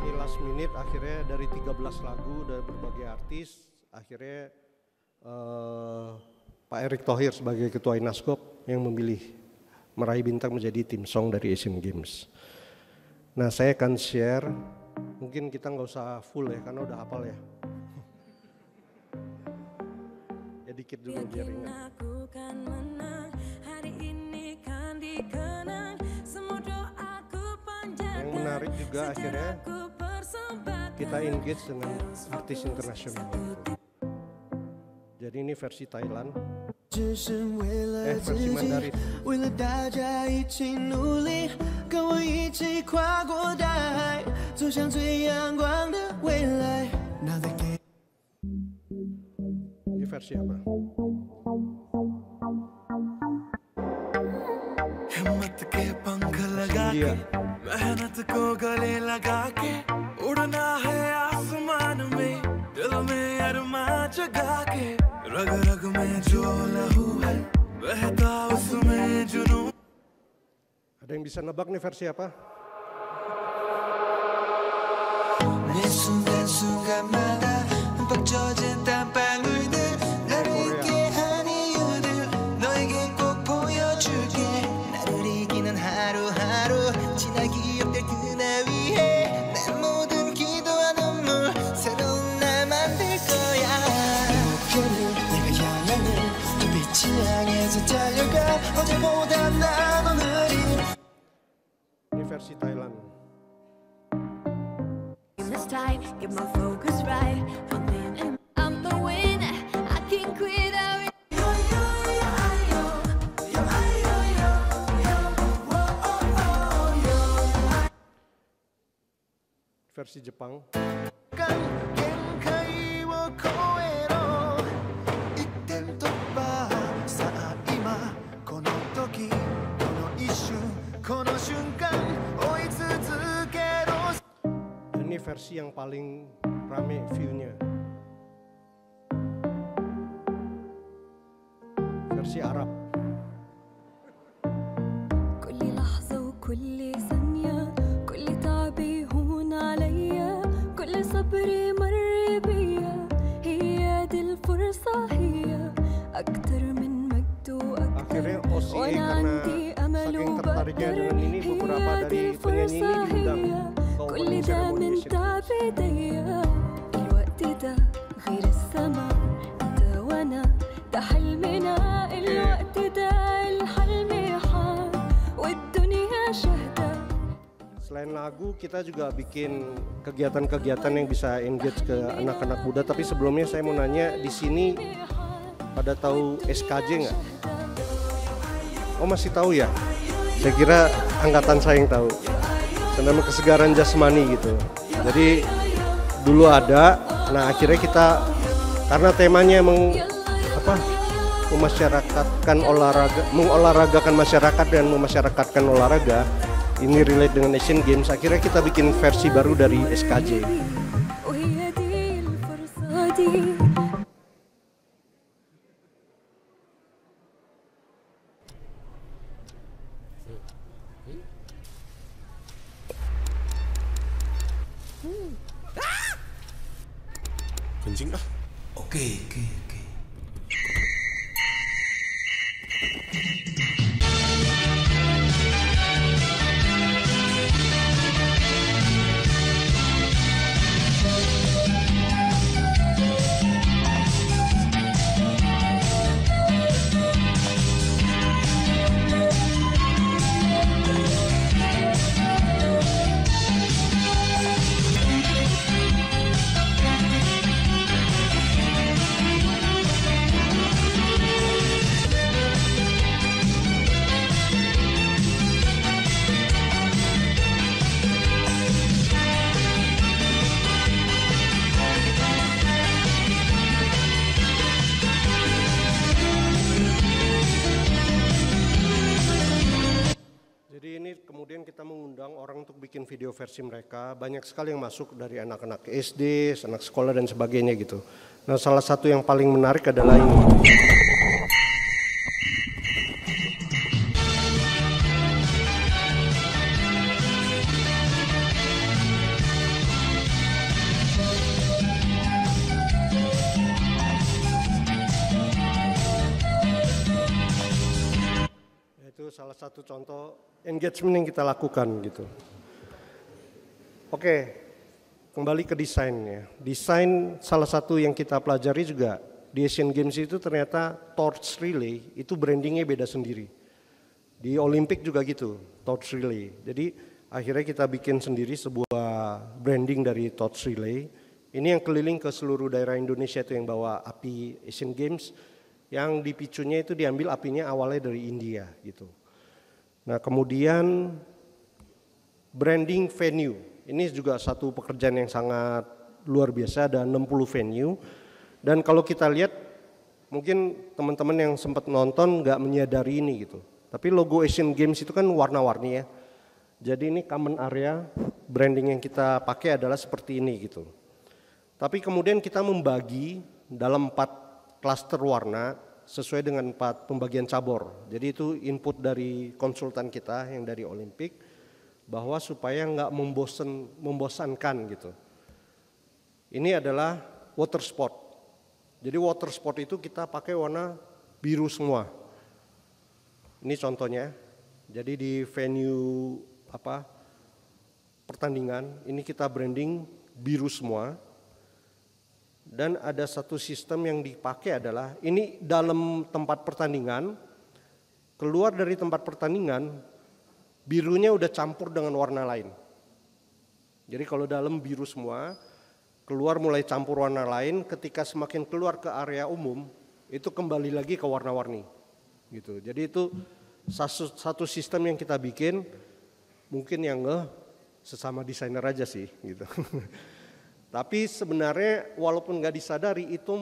Ini last minute akhirnya dari 13 lagu dari berbagai artis, akhirnya Pak Erick Thohir sebagai Ketua Inaskop yang memilih Meraih Bintang menjadi theme song dari Asian Games. Nah saya akan share, mungkin kita nggak usah full ya karena udah hafal ya. Ya dikit dulu biar Yakin ingat. aku kan menang. Hari ini kan dikenang. Semua doaku panjatkan. Yang menarik juga akhirnya Sejarahku persembahkan. kita engage dengan artis internasional. Jadi ini versi Thailand, 只是为了自 versi 己 Mandarin.，为了大家一起努力，跟我一起跨过大海，走向最阳光的未来。Now they can ini versi apa? India. मेहनत को गले लगा के उड़ना है आसमान में दिल में अरमां जगा के रग रग में जो लहू है बहता उसमें जुनून. Ada yang bisa nebak nih versi apa? 매 순간순간마다 흠뻑 젖은 땀방울들 나를 잊게 한 이유들 너에게 꼭 보여줄게 나를 이기는 하루하루 지난 기억들 그날 위해 내 모든 기도와 눈물 새로운 날 만들 거야 이 목표는 내가 향하는 그 빛을 향해서 달려가 어제보다 나도 느린 Ini versi Thailand. This time, get my focus right. I'm the winner. I can't quit. Versi Jepang. 限界を超えろ一点突破さあ今この時この一瞬この瞬間追い続けろ Ini versi yang paling rame view-nya. Versi Arab. كل لحظة وكل ثانية كل تعبي هون عليا كل صبري مر بيا هي دي الفرصة هي أكتر من مجد Akhirnya وأكتر OCA وأنا karena عندي أمل saking tertariknya وبقدر dengan ini beberapa هي دي dari penyanyi الفرصة ini diundang هي ke كل opening ده ceremony من Asian Games. تعب ايديا الوقت ده غير السما ده وانا ده حلمنا الوقت ده الحلم حار والدنيا شهدة. Selain lagu, kita juga bikin kegiatan-kegiatan yang bisa engage ke anak-anak muda. Tapi sebelumnya saya mau nanya, di sini pada tahu SKJ nggak? Oh masih tahu ya? Saya kira angkatan saya yang tahu. Senama kesegaran jasmani gitu. Jadi dulu ada. Nah akhirnya kita karena temanya memasyarakatkan olahraga, mengolahragakan masyarakat dan memasyarakatkan olahraga. Ini relate dengan Asian Games. Akhirnya kita bikin versi baru dari SKJ. وهي دي الفرصة دي Kencing dah. Okey. Jadi ini kemudian kita mengundang orang untuk bikin video versi mereka. Banyak sekali yang masuk dari anak-anak SD, anak sekolah dan sebagainya gitu. Nah salah satu yang paling menarik adalah ini. Itu salah satu contoh engagement yang kita lakukan gitu. Oke, kembali ke desainnya. Desain salah satu yang kita pelajari juga di Asian Games itu ternyata torch relay itu brandingnya beda sendiri. Di Olimpik juga gitu, torch relay. Jadi akhirnya kita bikin sendiri sebuah branding dari torch relay. Ini yang keliling ke seluruh daerah Indonesia itu yang bawa api Asian Games. Yang dipicunya itu diambil apinya awalnya dari India gitu. Nah kemudian branding venue, ini juga satu pekerjaan yang sangat luar biasa, ada 60 venue. Dan kalau kita lihat mungkin teman-teman yang sempat nonton nggak menyadari ini gitu. Tapi logo Asian Games itu kan warna-warni ya. Jadi ini common area, branding yang kita pakai adalah seperti ini gitu. Tapi kemudian kita membagi dalam 4 klaster warna sesuai dengan 4 pembagian cabur. Jadi itu input dari konsultan kita yang dari Olimpik, bahwa supaya nggak membosankan gitu. Ini adalah water sport. Jadi water sport itu kita pakai warna biru semua. Ini contohnya. Jadi di venue pertandingan ini kita branding biru semua. Dan ada satu sistem yang dipakai adalah ini dalam tempat pertandingan, keluar dari tempat pertandingan birunya udah campur dengan warna lain. Jadi kalau dalam biru semua, keluar mulai campur warna lain, ketika semakin keluar ke area umum itu kembali lagi ke warna-warni gitu. Jadi itu satu sistem yang kita bikin, mungkin yang sesama desainer aja sih gitu. Tapi sebenarnya walaupun nggak disadari itu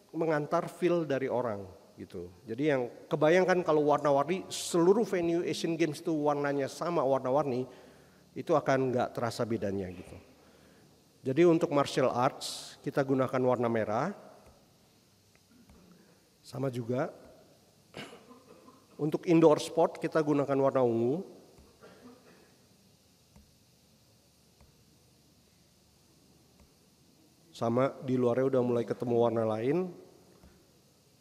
mengantar feel dari orang gitu. Jadi yang kebayangkan kalau warna-warni seluruh venue Asian Games itu warnanya sama warna-warni, itu akan nggak terasa bedanya gitu. Jadi untuk martial arts kita gunakan warna merah, sama juga. Untuk indoor sport kita gunakan warna ungu. Sama di luarnya udah mulai ketemu warna lain.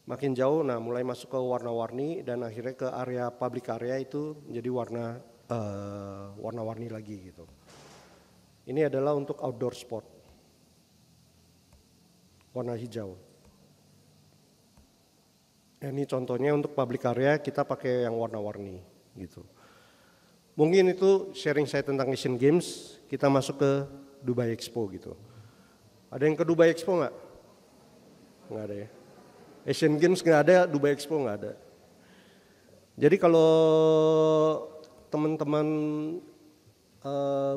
Makin jauh, nah mulai masuk ke warna-warni dan akhirnya ke area public area itu menjadi warna-warni lagi gitu. Ini adalah untuk outdoor sport. Warna hijau. Ini contohnya untuk public area kita pakai yang warna-warni gitu. Mungkin itu sharing saya tentang Asian Games, kita masuk ke Dubai Expo gitu. Ada yang ke Dubai Expo nggak? Nggak ada ya. Asian Games nggak ada, Dubai Expo nggak ada. Jadi kalau teman-teman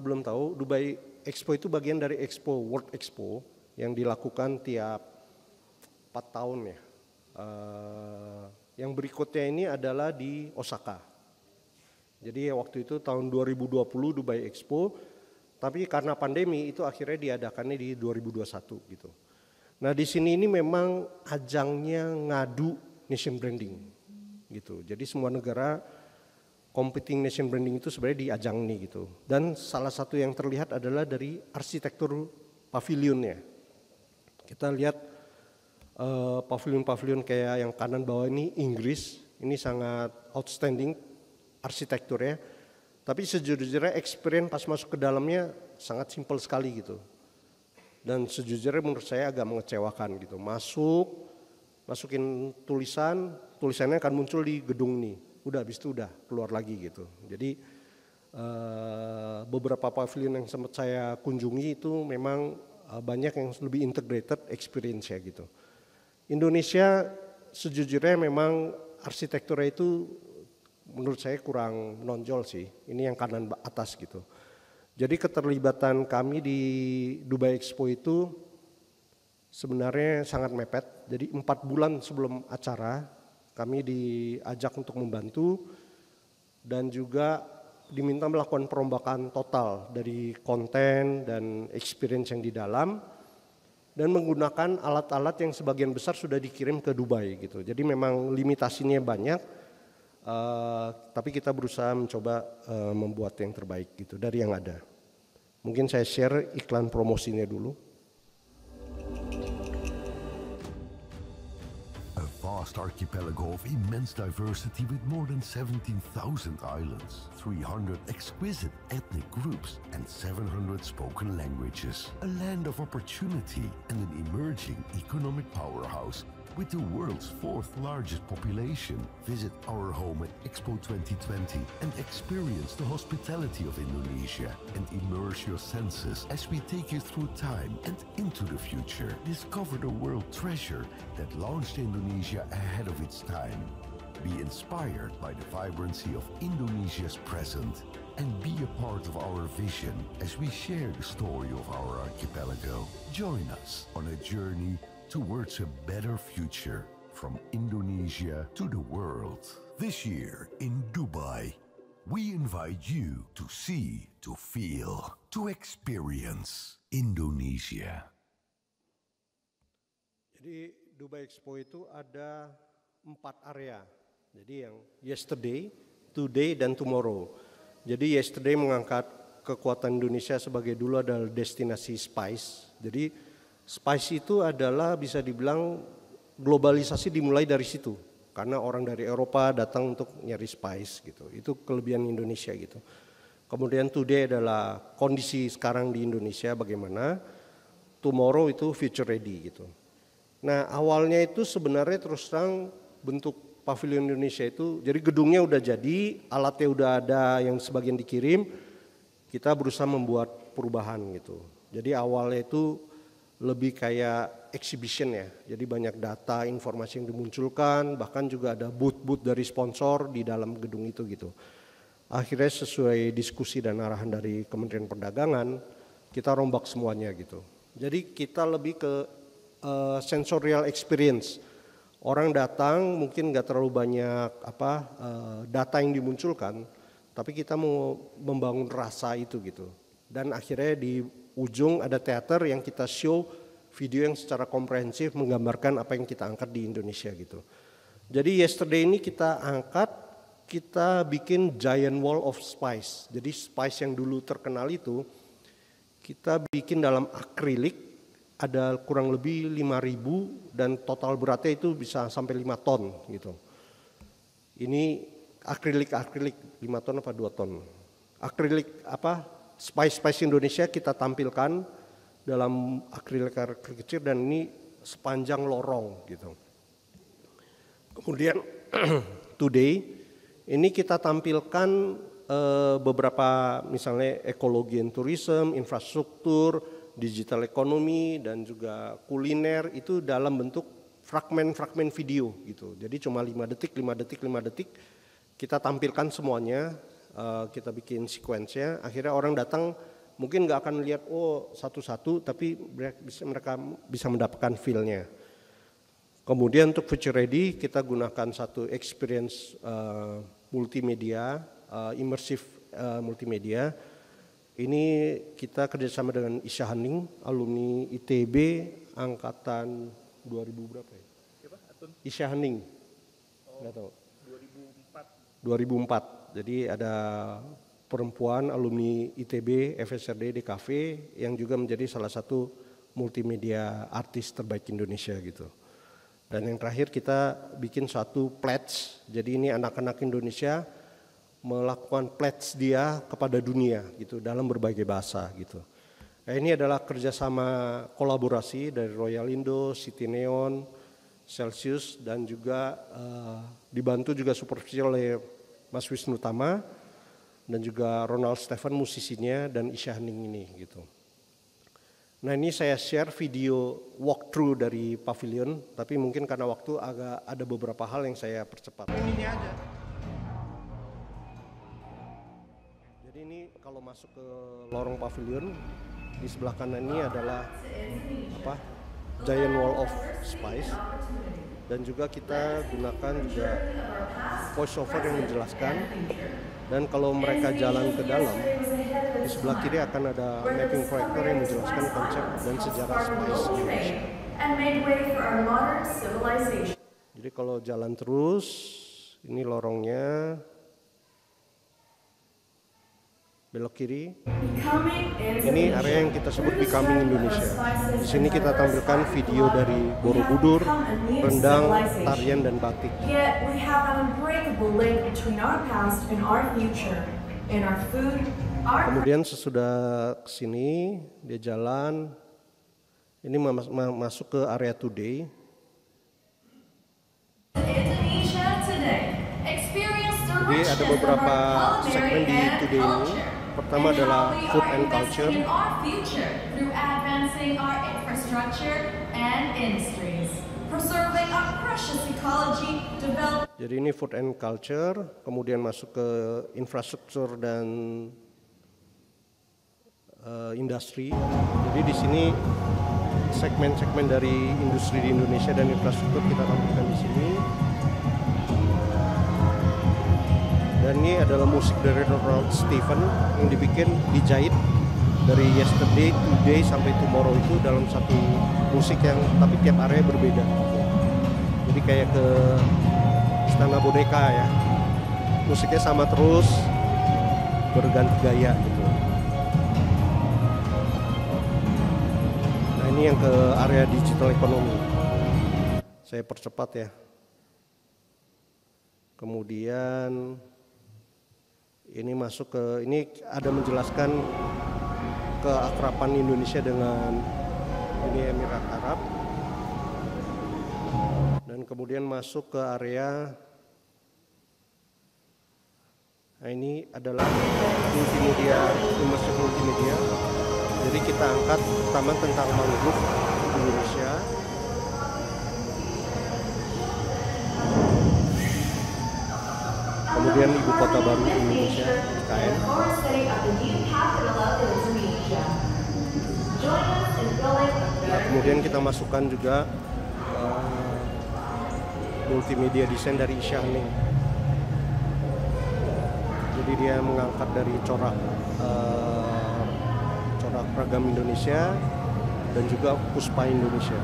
belum tahu, Dubai Expo itu bagian dari Expo, World Expo yang dilakukan tiap 4 tahun ya. Yang berikutnya ini adalah di Osaka. Jadi waktu itu tahun 2020 Dubai Expo, tapi karena pandemi itu akhirnya diadakannya di 2021 gitu. Nah di sini ini memang ajangnya ngadu nation branding gitu. Jadi semua negara competing nation branding itu sebenarnya di ajang ini gitu. Dan salah satu yang terlihat adalah dari arsitektur pavilionnya. Kita lihat pavilion-pavilion kayak yang kanan bawah ini Inggris, ini sangat outstanding arsitekturnya. Tapi sejujurnya experience pas masuk ke dalamnya sangat simpel sekali gitu. Dan sejujurnya menurut saya agak mengecewakan gitu. Masukin tulisannya akan muncul di gedung nih. Udah habis itu udah keluar lagi gitu. Jadi beberapa pavilion yang sempat saya kunjungi itu memang banyak yang lebih integrated experience ya gitu. Indonesia sejujurnya memang arsitekturnya itu menurut saya kurang menonjol sih, ini yang kanan atas gitu. Jadi keterlibatan kami di Dubai Expo itu sebenarnya sangat mepet. Jadi 4 bulan sebelum acara kami diajak untuk membantu dan juga diminta melakukan perombakan total dari konten dan experience yang di dalam dan menggunakan alat-alat yang sebagian besar sudah dikirim ke Dubai gitu. Jadi memang limitasinya banyak. Tapi kita berusaha mencoba membuat yang terbaik gitu dari yang ada. Mungkin saya share iklan promosinya dulu. A vast archipelago of immense diversity with more than 17,000 islands, 300 exquisite ethnic groups and 700 spoken languages. A land of opportunity and an emerging economic powerhouse. With the world's 4th largest population, visit our home at Expo 2020 and experience the hospitality of Indonesia and immerse your senses as we take you through time and into the future. Discover the world treasure that launched Indonesia ahead of its time. Be inspired by the vibrancy of Indonesia's present and be a part of our vision as we share the story of our archipelago. Join us on a journey towards a better future from Indonesia to the world. This year in Dubai, We invite you to see, to feel, to experience Indonesia. Jadi Dubai Expo itu ada 4 area. Jadi yang yesterday, today, dan tomorrow. Jadi yesterday mengangkat kekuatan Indonesia sebagai dulu adalah destinasi spice. Jadi spice itu adalah bisa dibilang globalisasi dimulai dari situ. Karena orang dari Eropa datang untuk nyari spice gitu. Itu kelebihan Indonesia gitu. Kemudian today adalah kondisi sekarang di Indonesia bagaimana. Tomorrow itu future ready gitu. Nah awalnya itu sebenarnya terus terang bentuk Pavilion Indonesia itu, jadi gedungnya udah jadi, alatnya udah ada yang sebagian dikirim, kita berusaha membuat perubahan gitu. Jadi awalnya itu lebih kayak exhibition ya, jadi banyak data, informasi yang dimunculkan, bahkan juga ada booth-booth dari sponsor di dalam gedung itu gitu. Akhirnya sesuai diskusi dan arahan dari Kementerian Perdagangan, kita rombak semuanya gitu. Jadi kita lebih ke sensorial experience. Orang datang mungkin nggak terlalu banyak data yang dimunculkan, tapi kita mau membangun rasa itu gitu. Dan akhirnya di ujung ada teater yang kita show video yang secara komprehensif menggambarkan apa yang kita angkat di Indonesia gitu. Jadi yesterday ini kita angkat, kita bikin giant wall of spice. Jadi spice yang dulu terkenal itu kita bikin dalam akrilik. Ada kurang lebih 5.000 dan total beratnya itu bisa sampai 5 ton gitu. Ini akrilik 5 ton apa 2 ton. Akrilik spice Indonesia kita tampilkan dalam akrilik kecil dan ini sepanjang lorong gitu. Kemudian today ini kita tampilkan beberapa misalnya ekologi and tourism, infrastruktur, digital ekonomi dan juga kuliner itu dalam bentuk fragmen-fragmen video gitu. Jadi cuma 5 detik kita tampilkan semuanya, kita bikin sequence-nya. Akhirnya orang datang mungkin nggak akan lihat satu-satu, tapi mereka bisa mendapatkan feel-nya. Kemudian untuk future ready kita gunakan satu experience multimedia, immersive multimedia. Ini kita kerjasama dengan Isha Haning, alumni ITB angkatan 2000 berapa ya? Isha Haning, nggak tahu. 2004. Jadi ada perempuan alumni ITB, FSRD, DKV yang juga menjadi salah satu multimedia artis terbaik Indonesia gitu. Dan yang terakhir kita bikin satu pledge. Jadi ini anak-anak Indonesia melakukan pledge dia kepada dunia gitu dalam berbagai bahasa gitu. Nah, ini adalah kerjasama kolaborasi dari Royal Indo, City Neon, Celsius dan juga dibantu juga supervisi oleh Mas Wisnu Tama dan juga Ronald Stephen musisinya dan Isha Haning ini gitu. Nah ini saya share video walkthrough dari pavilion, tapi mungkin karena waktu agak ada beberapa hal yang saya percepat. Ini aja. Jadi ini kalau masuk ke lorong pavilion, di sebelah kanan ini adalah giant wall of spice, dan juga kita gunakan juga voice over yang menjelaskan. Dan kalau mereka jalan ke dalam, di sebelah kiri akan ada mapping proyektor yang menjelaskan konsep dan sejarah spice Indonesia. Jadi kalau jalan terus, ini lorongnya, belok kiri. Ini area yang kita sebut Becoming Indonesia. Di sini kita tampilkan video dari Borobudur, rendang, tarian dan batik. Kemudian sesudah kesini dia jalan, ini masuk ke area today. Jadi ada beberapa segmen di today ini. Pertama adalah food and culture. Jadi ini food and culture, kemudian masuk ke infrastruktur dan industri. Jadi di sini segmen-segmen dari industri di Indonesia dan infrastruktur kita tampilkan di sini. Dan Dan ini adalah musik dari Ronald Stephen yang dibikin, dijahit dari yesterday, today sampai tomorrow itu dalam satu musik yang tapi tiap area berbeda. Jadi kayak ke Istana Boneka ya. Musiknya sama terus, berganti gaya gitu. Nah ini yang ke area digital ekonomi. Saya percepat ya. Kemudian ini masuk ke, ini ada menjelaskan keakraban Indonesia dengan Uni Emirat Arab. Dan kemudian masuk ke area, nah ini adalah multimedia, immersive multimedia. Jadi kita angkat pertama tentang mangrove Indonesia. Kemudian ibu kota baru Indonesia, IKN. Nah, kemudian kita masukkan juga multimedia desain dari Isyaning. Jadi dia mengangkat dari corak ragam Indonesia dan juga Puspa Indonesia.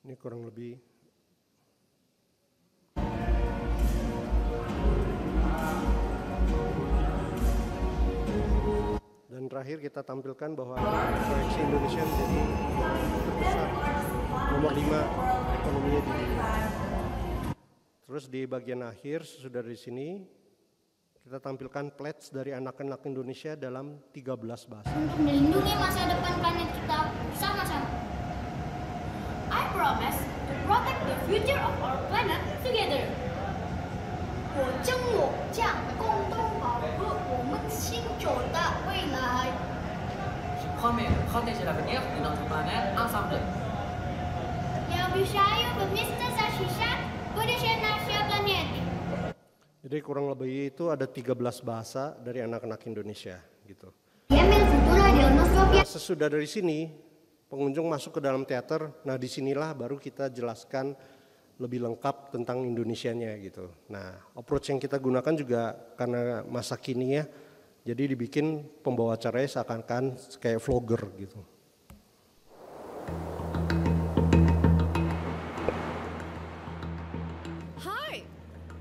Ini kurang lebih. Dan terakhir kita tampilkan bahwa proyeksi Indonesia menjadi terbesar, nomor 5 ekonominya di dunia. Terus di bagian akhir sesudah dari sini kita tampilkan pledge dari anak-anak Indonesia dalam 13 bahasa. Untuk melindungi masa depan planet kita sama-sama. I promise to protect the future of our planet together. 我争我将共同保护我们星球的未来。 Promet de protéger l'avenir de notre planète ensemble. Я обещаю вместе защищать будущее нашей планеты. Jadi kurang lebih itu ada 13 bahasa dari anak-anak Indonesia gitu. Nah, sesudah dari sini pengunjung masuk ke dalam teater. Nah disinilah baru kita jelaskan lebih lengkap tentang Indonesianya gitu. Nah approach yang kita gunakan juga karena masa kini ya. Jadi dibikin pembawa acaranya seakan-akan kayak vlogger gitu. Hi,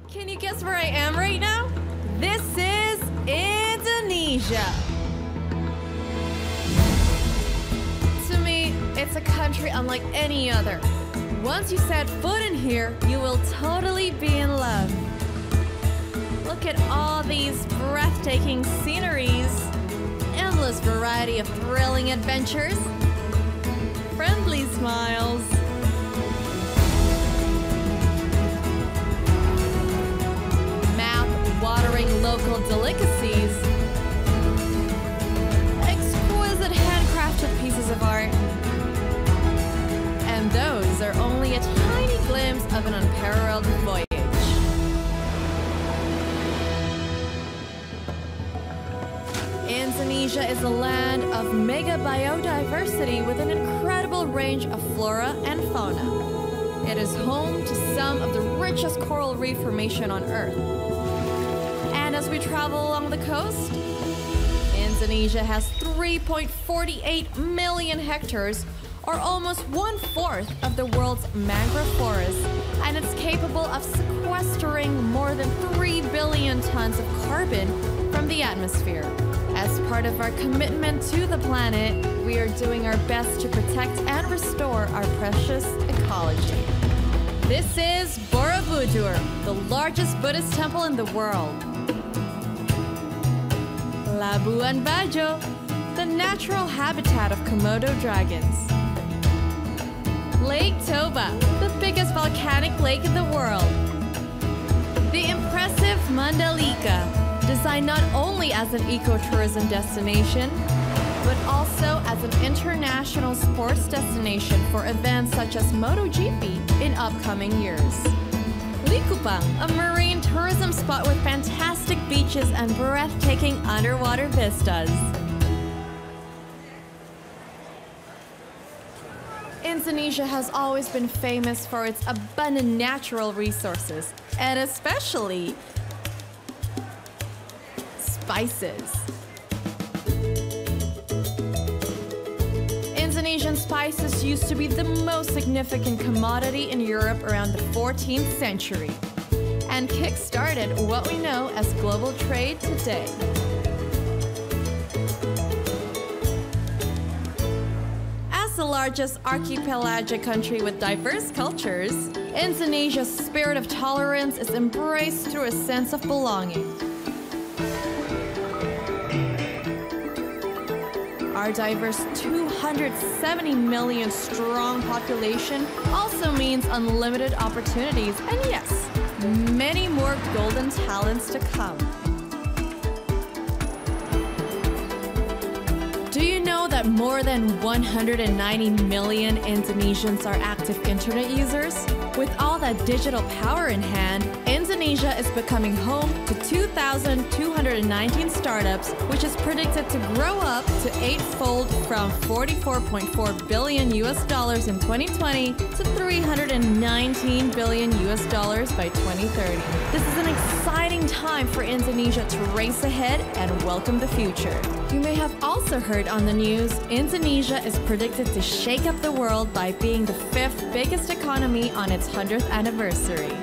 can you guess where I am right now? This is Indonesia. To me, it's a country unlike any other. Once you set foot in here, you will totally be in love. Look at all these breathtaking sceneries, endless variety of thrilling adventures, friendly smiles. Mouth-watering local delicacies, exquisite handcrafted pieces of art, and those are only a tiny glimpse of an unparalleled voyage. Indonesia is a land of mega biodiversity with an incredible range of flora and fauna. It is home to some of the richest coral reef formation on Earth. And as we travel along the coast, Indonesia has 3.48 million hectares, or almost 1/4 of the world's mangrove forest, and it's capable of sequestering more than 3 billion tons of carbon from the atmosphere. As part of our commitment to the planet, we are doing our best to protect and restore our precious ecology. This is Borobudur, the largest Buddhist temple in the world. Labuan Bajo, the natural habitat of Komodo dragons. Lake Toba, the biggest volcanic lake in the world. The impressive Mandalika, designed not only as an ecotourism destination, but also as an international sports destination for events such as MotoGP in upcoming years. Likupang, a marine tourism spot with fantastic beaches and breathtaking underwater vistas. Indonesia has always been famous for its abundant natural resources, and especially spices. Indonesian spices used to be the most significant commodity in Europe around the 14th century and kick-started what we know as global trade today. As the largest archipelagic country with diverse cultures, Indonesia's spirit of tolerance is embraced through a sense of belonging. Our diverse 270 million strong population also means unlimited opportunities and yes, many more golden talents to come. Do you know that more than 190 million Indonesians are active internet users? With all that digital power in hand, Indonesia is becoming home to 2,219 startups, which is predicted to grow up to 8-fold from $44.4 billion in 2020 to $319 billion by 2030. This is an exciting time for Indonesia to race ahead and welcome the future. You may have also heard on the news, Indonesia is predicted to shake up the world by being the 5th biggest economy on its 100th anniversary.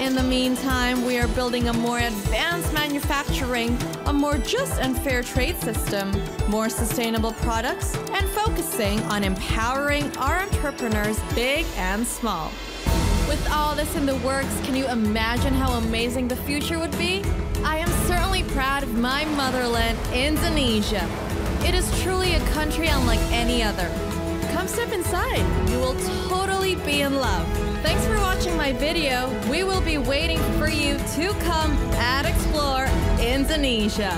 In the meantime, we are building a more advanced manufacturing, a more just and fair trade system, more sustainable products, and focusing on empowering our entrepreneurs big and small. With all this in the works, can you imagine how amazing the future would be? I am certainly proud of my motherland, Indonesia. It is truly a country unlike any other. Come step inside. You will totally be in love. Thanks for watching my video. We will be waiting for you to come and explore Indonesia.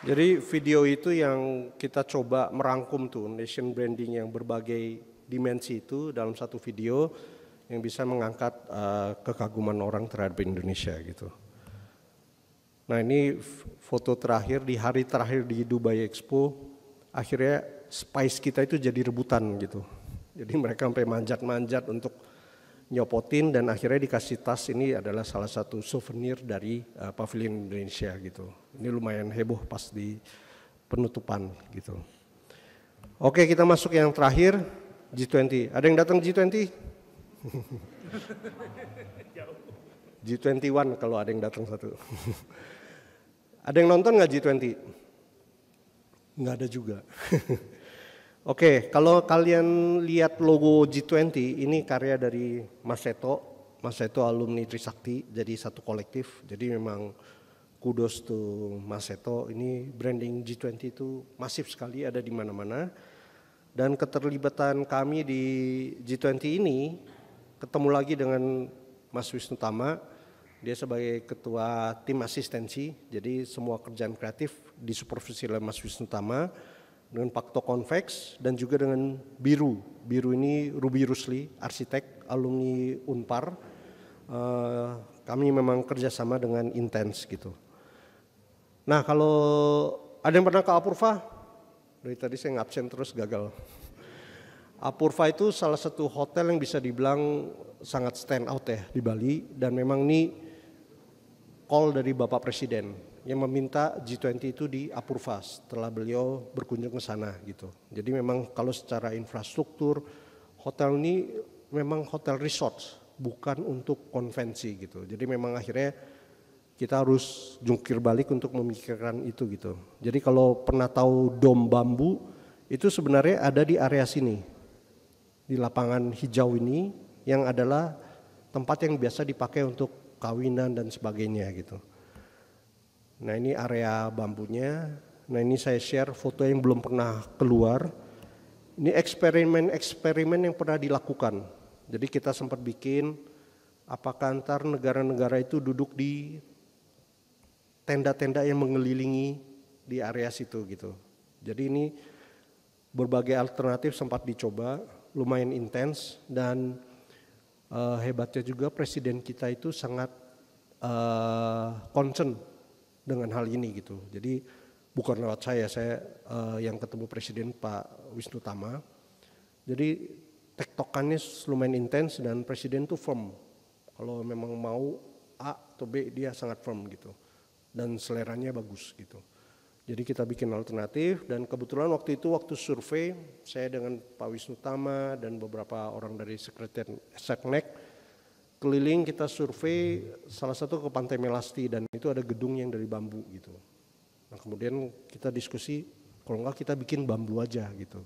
Jadi video itu yang kita coba merangkum tuh nation branding yang berbagai dimensi itu dalam satu video yang bisa mengangkat kekaguman orang terhadap Indonesia gitu. Nah ini foto terakhir di hari terakhir di Dubai Expo, akhirnya spice kita itu jadi rebutan gitu. Jadi mereka sampai manjat-manjat untuk nyopotin dan akhirnya dikasih tas. Ini adalah salah satu souvenir dari Pavilion Indonesia gitu. Ini lumayan heboh pas di penutupan gitu. Oke, kita masuk yang terakhir, G20. Ada yang datang G20? G21 kalau ada yang datang satu. Ada yang nonton nggak G20? Nggak ada juga. Oke, kalau kalian lihat logo G20, ini karya dari Mas Seto. Mas Seto alumni Trisakti, jadi satu kolektif. Jadi memang kudos to Mas Seto. Ini branding G20 itu masif sekali, ada di mana-mana. Dan keterlibatan kami di G20 ini, ketemu lagi dengan Mas Wisnu Tama. Dia sebagai ketua tim asistensi, jadi semua kerjaan kreatif disupervisi oleh Mas Wisnu Tama. Dengan Pakto Convex dan juga dengan Biru. Biru ini Ruby Rusli, arsitek, alumni Unpar. Kami memang kerjasama dengan intens gitu. Nah kalau ada yang pernah ke Apurva? Dari tadi saya ngabsen terus gagal. Apurva itu salah satu hotel yang bisa dibilang sangat stand out ya di Bali. Dan memang ini call dari Bapak Presiden yang meminta G20 itu di Apurva setelah beliau berkunjung ke sana gitu. Jadi memang kalau secara infrastruktur hotel ini memang hotel resort, bukan untuk konvensi gitu. Jadi memang akhirnya kita harus jungkir balik untuk memikirkan itu gitu. Jadi kalau pernah tahu dom bambu itu sebenarnya ada di area sini, di lapangan hijau ini yang adalah tempat yang biasa dipakai untuk kawinan dan sebagainya gitu. Nah ini area bambunya, nah ini saya share foto yang belum pernah keluar. Ini eksperimen yang pernah dilakukan. Jadi kita sempat bikin apakah antar negara-negara itu duduk di tenda-tenda yang mengelilingi di area situ gitu. Jadi ini berbagai alternatif sempat dicoba, lumayan intens, dan hebatnya juga presiden kita itu sangat concern dengan hal ini gitu. Jadi bukan lewat saya yang ketemu presiden Pak Wisnu Tama. Jadi tektokannya lumayan intens dan presiden tuh firm. Kalau memang mau A atau B dia sangat firm gitu. Dan seleranya bagus gitu. Jadi kita bikin alternatif dan kebetulan waktu survei saya dengan Pak Wisnu Tama dan beberapa orang dari Seknek keliling kita survei salah satu ke Pantai Melasti dan itu ada gedung yang dari bambu gitu. Nah kemudian kita diskusi kalau enggak kita bikin bambu aja gitu.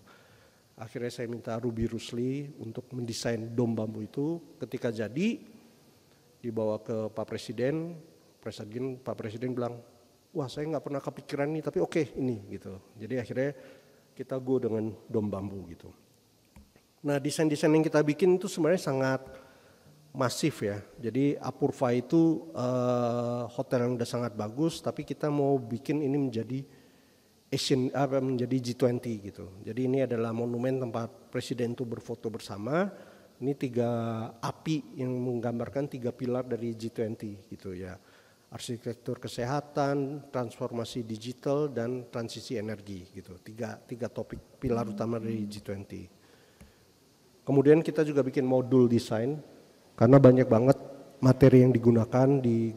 Akhirnya saya minta Ruby Rusli untuk mendesain dom bambu itu. Ketika jadi dibawa ke Pak Presiden bilang, wah saya nggak pernah kepikiran ini tapi oke, ini gitu. Jadi akhirnya kita go dengan dom bambu gitu. Nah desain-desain yang kita bikin itu sebenarnya sangat masif ya. Jadi Apurva itu hotel yang udah sangat bagus tapi kita mau bikin ini menjadi menjadi G20 gitu. Jadi ini adalah monumen tempat presiden itu berfoto bersama. Ini 3 api yang menggambarkan 3 pilar dari G20 gitu ya. Arsitektur kesehatan, transformasi digital, dan transisi energi gitu. Tiga topik pilar utama dari G20. Kemudian kita juga bikin modul desain karena banyak banget materi yang digunakan di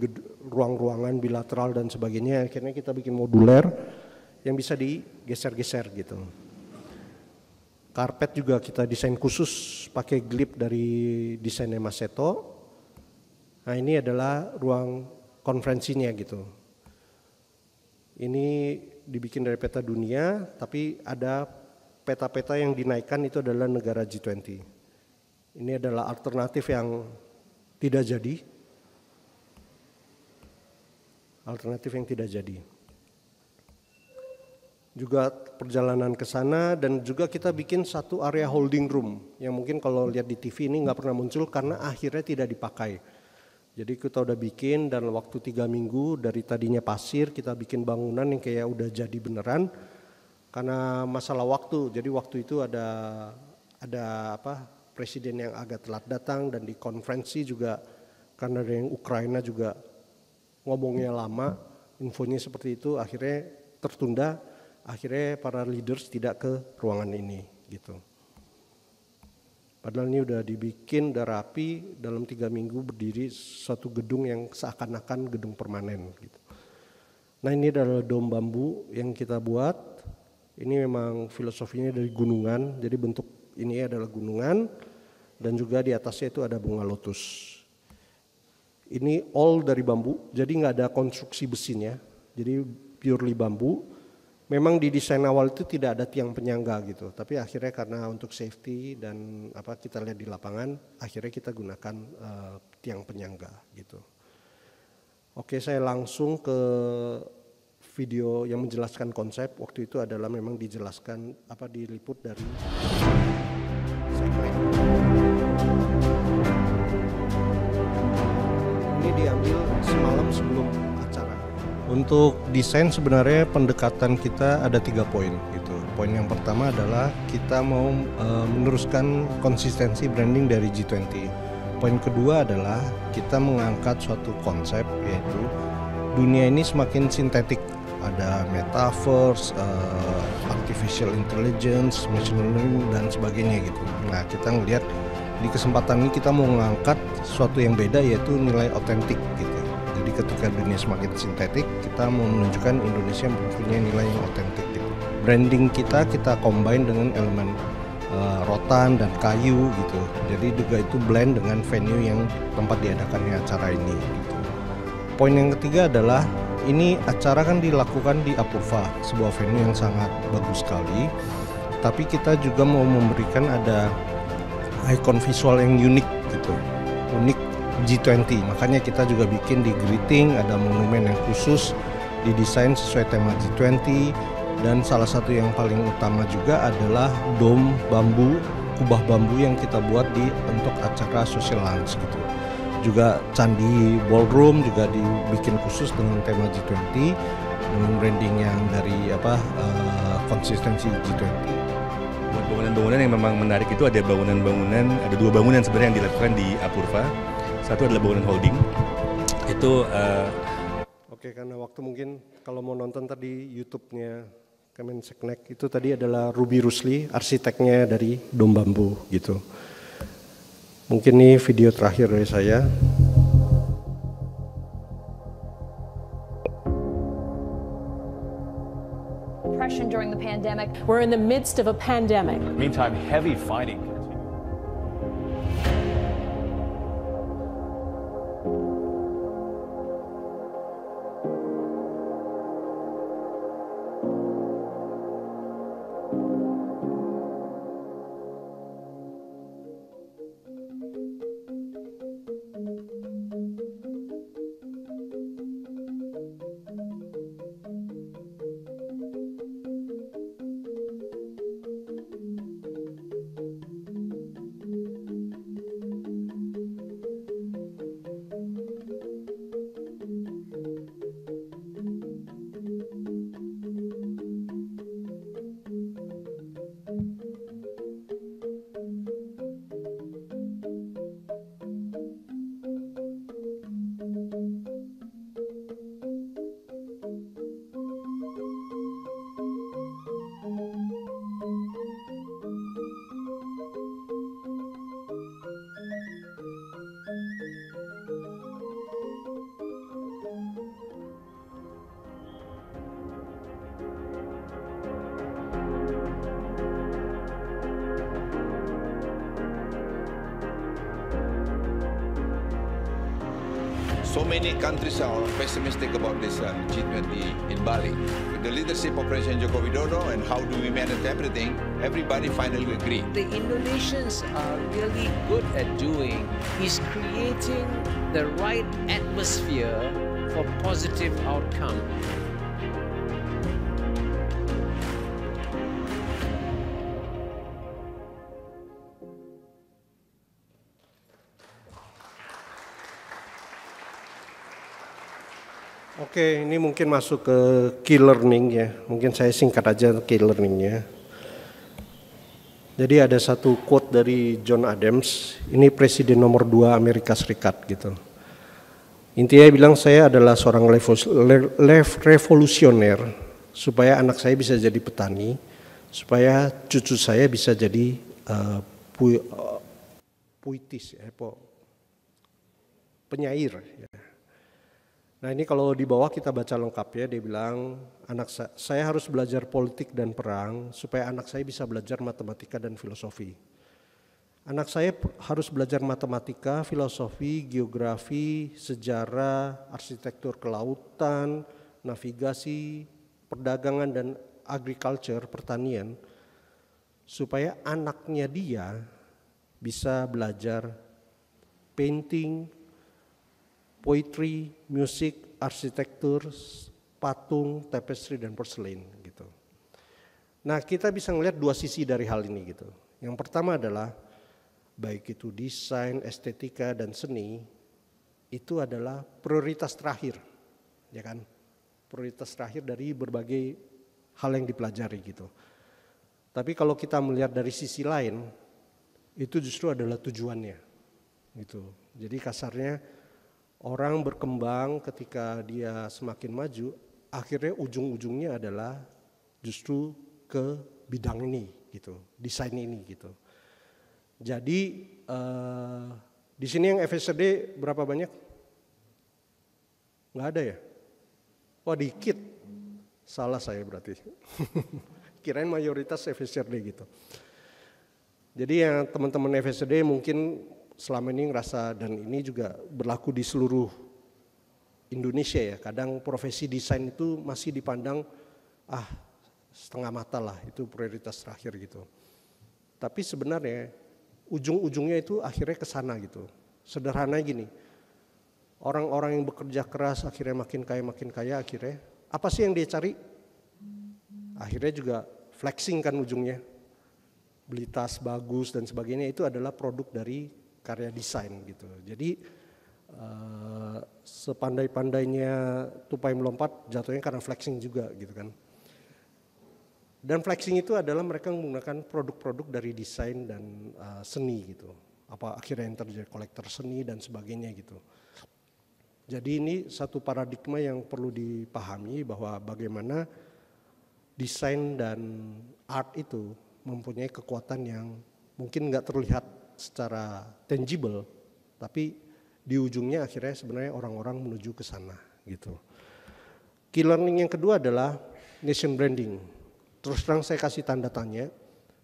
ruang-ruangan bilateral dan sebagainya. Akhirnya kita bikin moduler yang bisa digeser-geser gitu. Karpet juga kita desain khusus pakai glip dari desainnya Mas Seto. Nah ini adalah ruang konferensinya gitu. Ini dibikin dari peta dunia, tapi ada peta-peta yang dinaikkan itu adalah negara G20. Ini adalah alternatif yang tidak jadi. Alternatif yang tidak jadi. Juga perjalanan ke sana dan juga kita bikin satu area holding room yang mungkin kalau lihat di TV ini nggak pernah muncul karena akhirnya tidak dipakai. Jadi kita udah bikin dan waktu 3 minggu dari tadinya pasir kita bikin bangunan yang kayak udah jadi beneran karena masalah waktu. Jadi waktu itu ada presiden yang agak telat datang dan di konferensi juga karena ada yang Ukraina juga ngomongnya lama, infonya seperti itu akhirnya tertunda. Akhirnya para leaders tidak ke ruangan ini gitu. Padahal ini udah dibikin, udah rapi, dalam 3 minggu berdiri suatu gedung yang seakan-akan gedung permanen gitu. Nah ini adalah dom bambu yang kita buat. Ini memang filosofinya dari gunungan, jadi bentuk ini adalah gunungan dan juga di atasnya itu ada bunga lotus. Ini all dari bambu, jadi nggak ada konstruksi besinya, jadi purely bambu. Memang di desain awal itu tidak ada tiang penyangga gitu, tapi akhirnya karena untuk safety dan kita lihat di lapangan, akhirnya kita gunakan tiang penyangga gitu. Oke, saya langsung ke video yang menjelaskan konsep. Waktu itu adalah memang dijelaskan diliput dari Seknek. Ini diambil semalam sebelum acara. Untuk desain sebenarnya pendekatan kita ada 3 poin gitu. Poin yang pertama adalah kita mau meneruskan konsistensi branding dari G20. Poin kedua adalah kita mengangkat suatu konsep yaitu dunia ini semakin sintetik. Ada metaverse, artificial intelligence, machine learning dan sebagainya gitu. Nah kita ngelihat di kesempatan ini kita mau mengangkat sesuatu yang beda yaitu nilai otentik gitu. Jadi ketika dunia semakin sintetik, kita mau menunjukkan Indonesia mempunyai nilai yang otentik gitu. Branding kita combine dengan elemen rotan dan kayu gitu. Jadi juga itu blend dengan venue yang tempat diadakannya acara ini gitu. Poin yang ketiga adalah ini acara kan dilakukan di Apurva, sebuah venue yang sangat bagus sekali. Tapi kita juga mau memberikan ada ikon visual yang unik gitu. Unik G20, makanya kita juga bikin di greeting ada monumen yang khusus didesain sesuai tema G20 dan salah satu yang paling utama juga adalah dom bambu, kubah bambu yang kita buat untuk acara social lunch gitu. juga candi ballroom juga dibikin khusus dengan tema G20 dengan branding yang dari konsistensi G20. Buat bangunan-bangunan yang memang menarik itu ada dua bangunan sebenarnya yang dilakukan di Apurva. Satu adalah bangunan holding. Itu Oke, karena waktu mungkin kalau mau nonton tadi YouTube-nya Kemenseknek itu tadi adalah Ruby Rusli, arsiteknya dari Dom Bambu gitu. Mungkin ini video terakhir dari saya. Depression during the pandemic. We're in the midst of a pandemic. Meantime, heavy fighting. So many countries are pessimistic about this G20 in Bali. With the leadership of President Joko Widodo and how do we manage everything, everybody finally agreed. The Indonesians are really good at doing is creating the right atmosphere for positive outcome. Oke, ini mungkin masuk ke key learning ya. Mungkin saya singkat aja key learningnya. Jadi ada satu quote dari John Adams, ini presiden nomor 2 Amerika Serikat gitu. Intinya bilang saya adalah seorang revolusioner supaya anak saya bisa jadi petani, supaya cucu saya bisa jadi puitis, penyair. Ya. Nah ini kalau di bawah kita baca lengkap ya, dia bilang anak saya harus belajar politik dan perang supaya anak saya bisa belajar matematika dan filosofi. Anak saya harus belajar matematika, filosofi, geografi, sejarah, arsitektur kelautan, navigasi, perdagangan dan agriculture, pertanian, supaya anaknya dia bisa belajar painting, poetry, musik, arsitektur, patung, tapestry dan porcelain gitu. Nah, kita bisa melihat dua sisi dari hal ini gitu. Yang pertama adalah baik itu desain, estetika dan seni itu adalah prioritas terakhir, ya kan? Prioritas terakhir dari berbagai hal yang dipelajari gitu. Tapi kalau kita melihat dari sisi lain, itu justru adalah tujuannya gitu. Jadi kasarnya orang berkembang ketika dia semakin maju, akhirnya ujung-ujungnya adalah justru ke bidang ini gitu, desain ini gitu. Jadi di sini yang FSRD berapa banyak? Nggak ada ya? Wah dikit, salah saya berarti. Kirain mayoritas FSRD gitu. Jadi yang teman-teman FSRD mungkin selama ini ngerasa, dan ini juga berlaku di seluruh Indonesia ya, kadang profesi desain itu masih dipandang setengah mata lah, itu prioritas terakhir gitu. Tapi sebenarnya ujung-ujungnya itu akhirnya ke sana gitu. Sederhana gini, orang-orang yang bekerja keras akhirnya makin kaya akhirnya apa sih yang dia cari? Akhirnya juga flexing kan ujungnya, beli tas bagus dan sebagainya, itu adalah produk dari karya desain gitu. Jadi sepandai-pandainya tupai melompat jatuhnya karena flexing juga gitu kan. Dan flexing itu adalah mereka menggunakan produk-produk dari desain dan seni gitu. Apa akhirnya yang terjadi kolektor seni dan sebagainya gitu. Jadi ini satu paradigma yang perlu dipahami bahwa bagaimana desain dan art itu mempunyai kekuatan yang mungkin nggak terlihat secara tangible, tapi di ujungnya akhirnya sebenarnya orang-orang menuju ke sana gitu. Key learning yang kedua adalah nation branding. Terus terang saya kasih tanda tanya,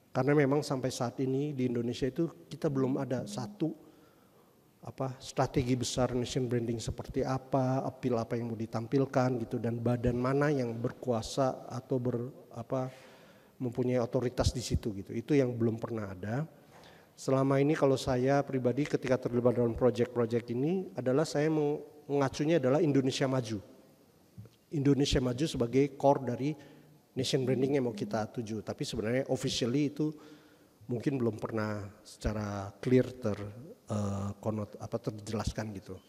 karena memang sampai saat ini di Indonesia itu kita belum ada satu strategi besar nation branding seperti apa, appeal apa yang mau ditampilkan gitu, dan badan mana yang berkuasa atau mempunyai otoritas di situ gitu. Itu yang belum pernah ada. Selama ini kalau saya pribadi ketika terlibat dalam proyek-proyek ini adalah saya mengacunya adalah Indonesia Maju. Indonesia Maju sebagai core dari nation branding yang mau kita tuju. Tapi sebenarnya officially itu mungkin belum pernah secara clear terjelaskan gitu.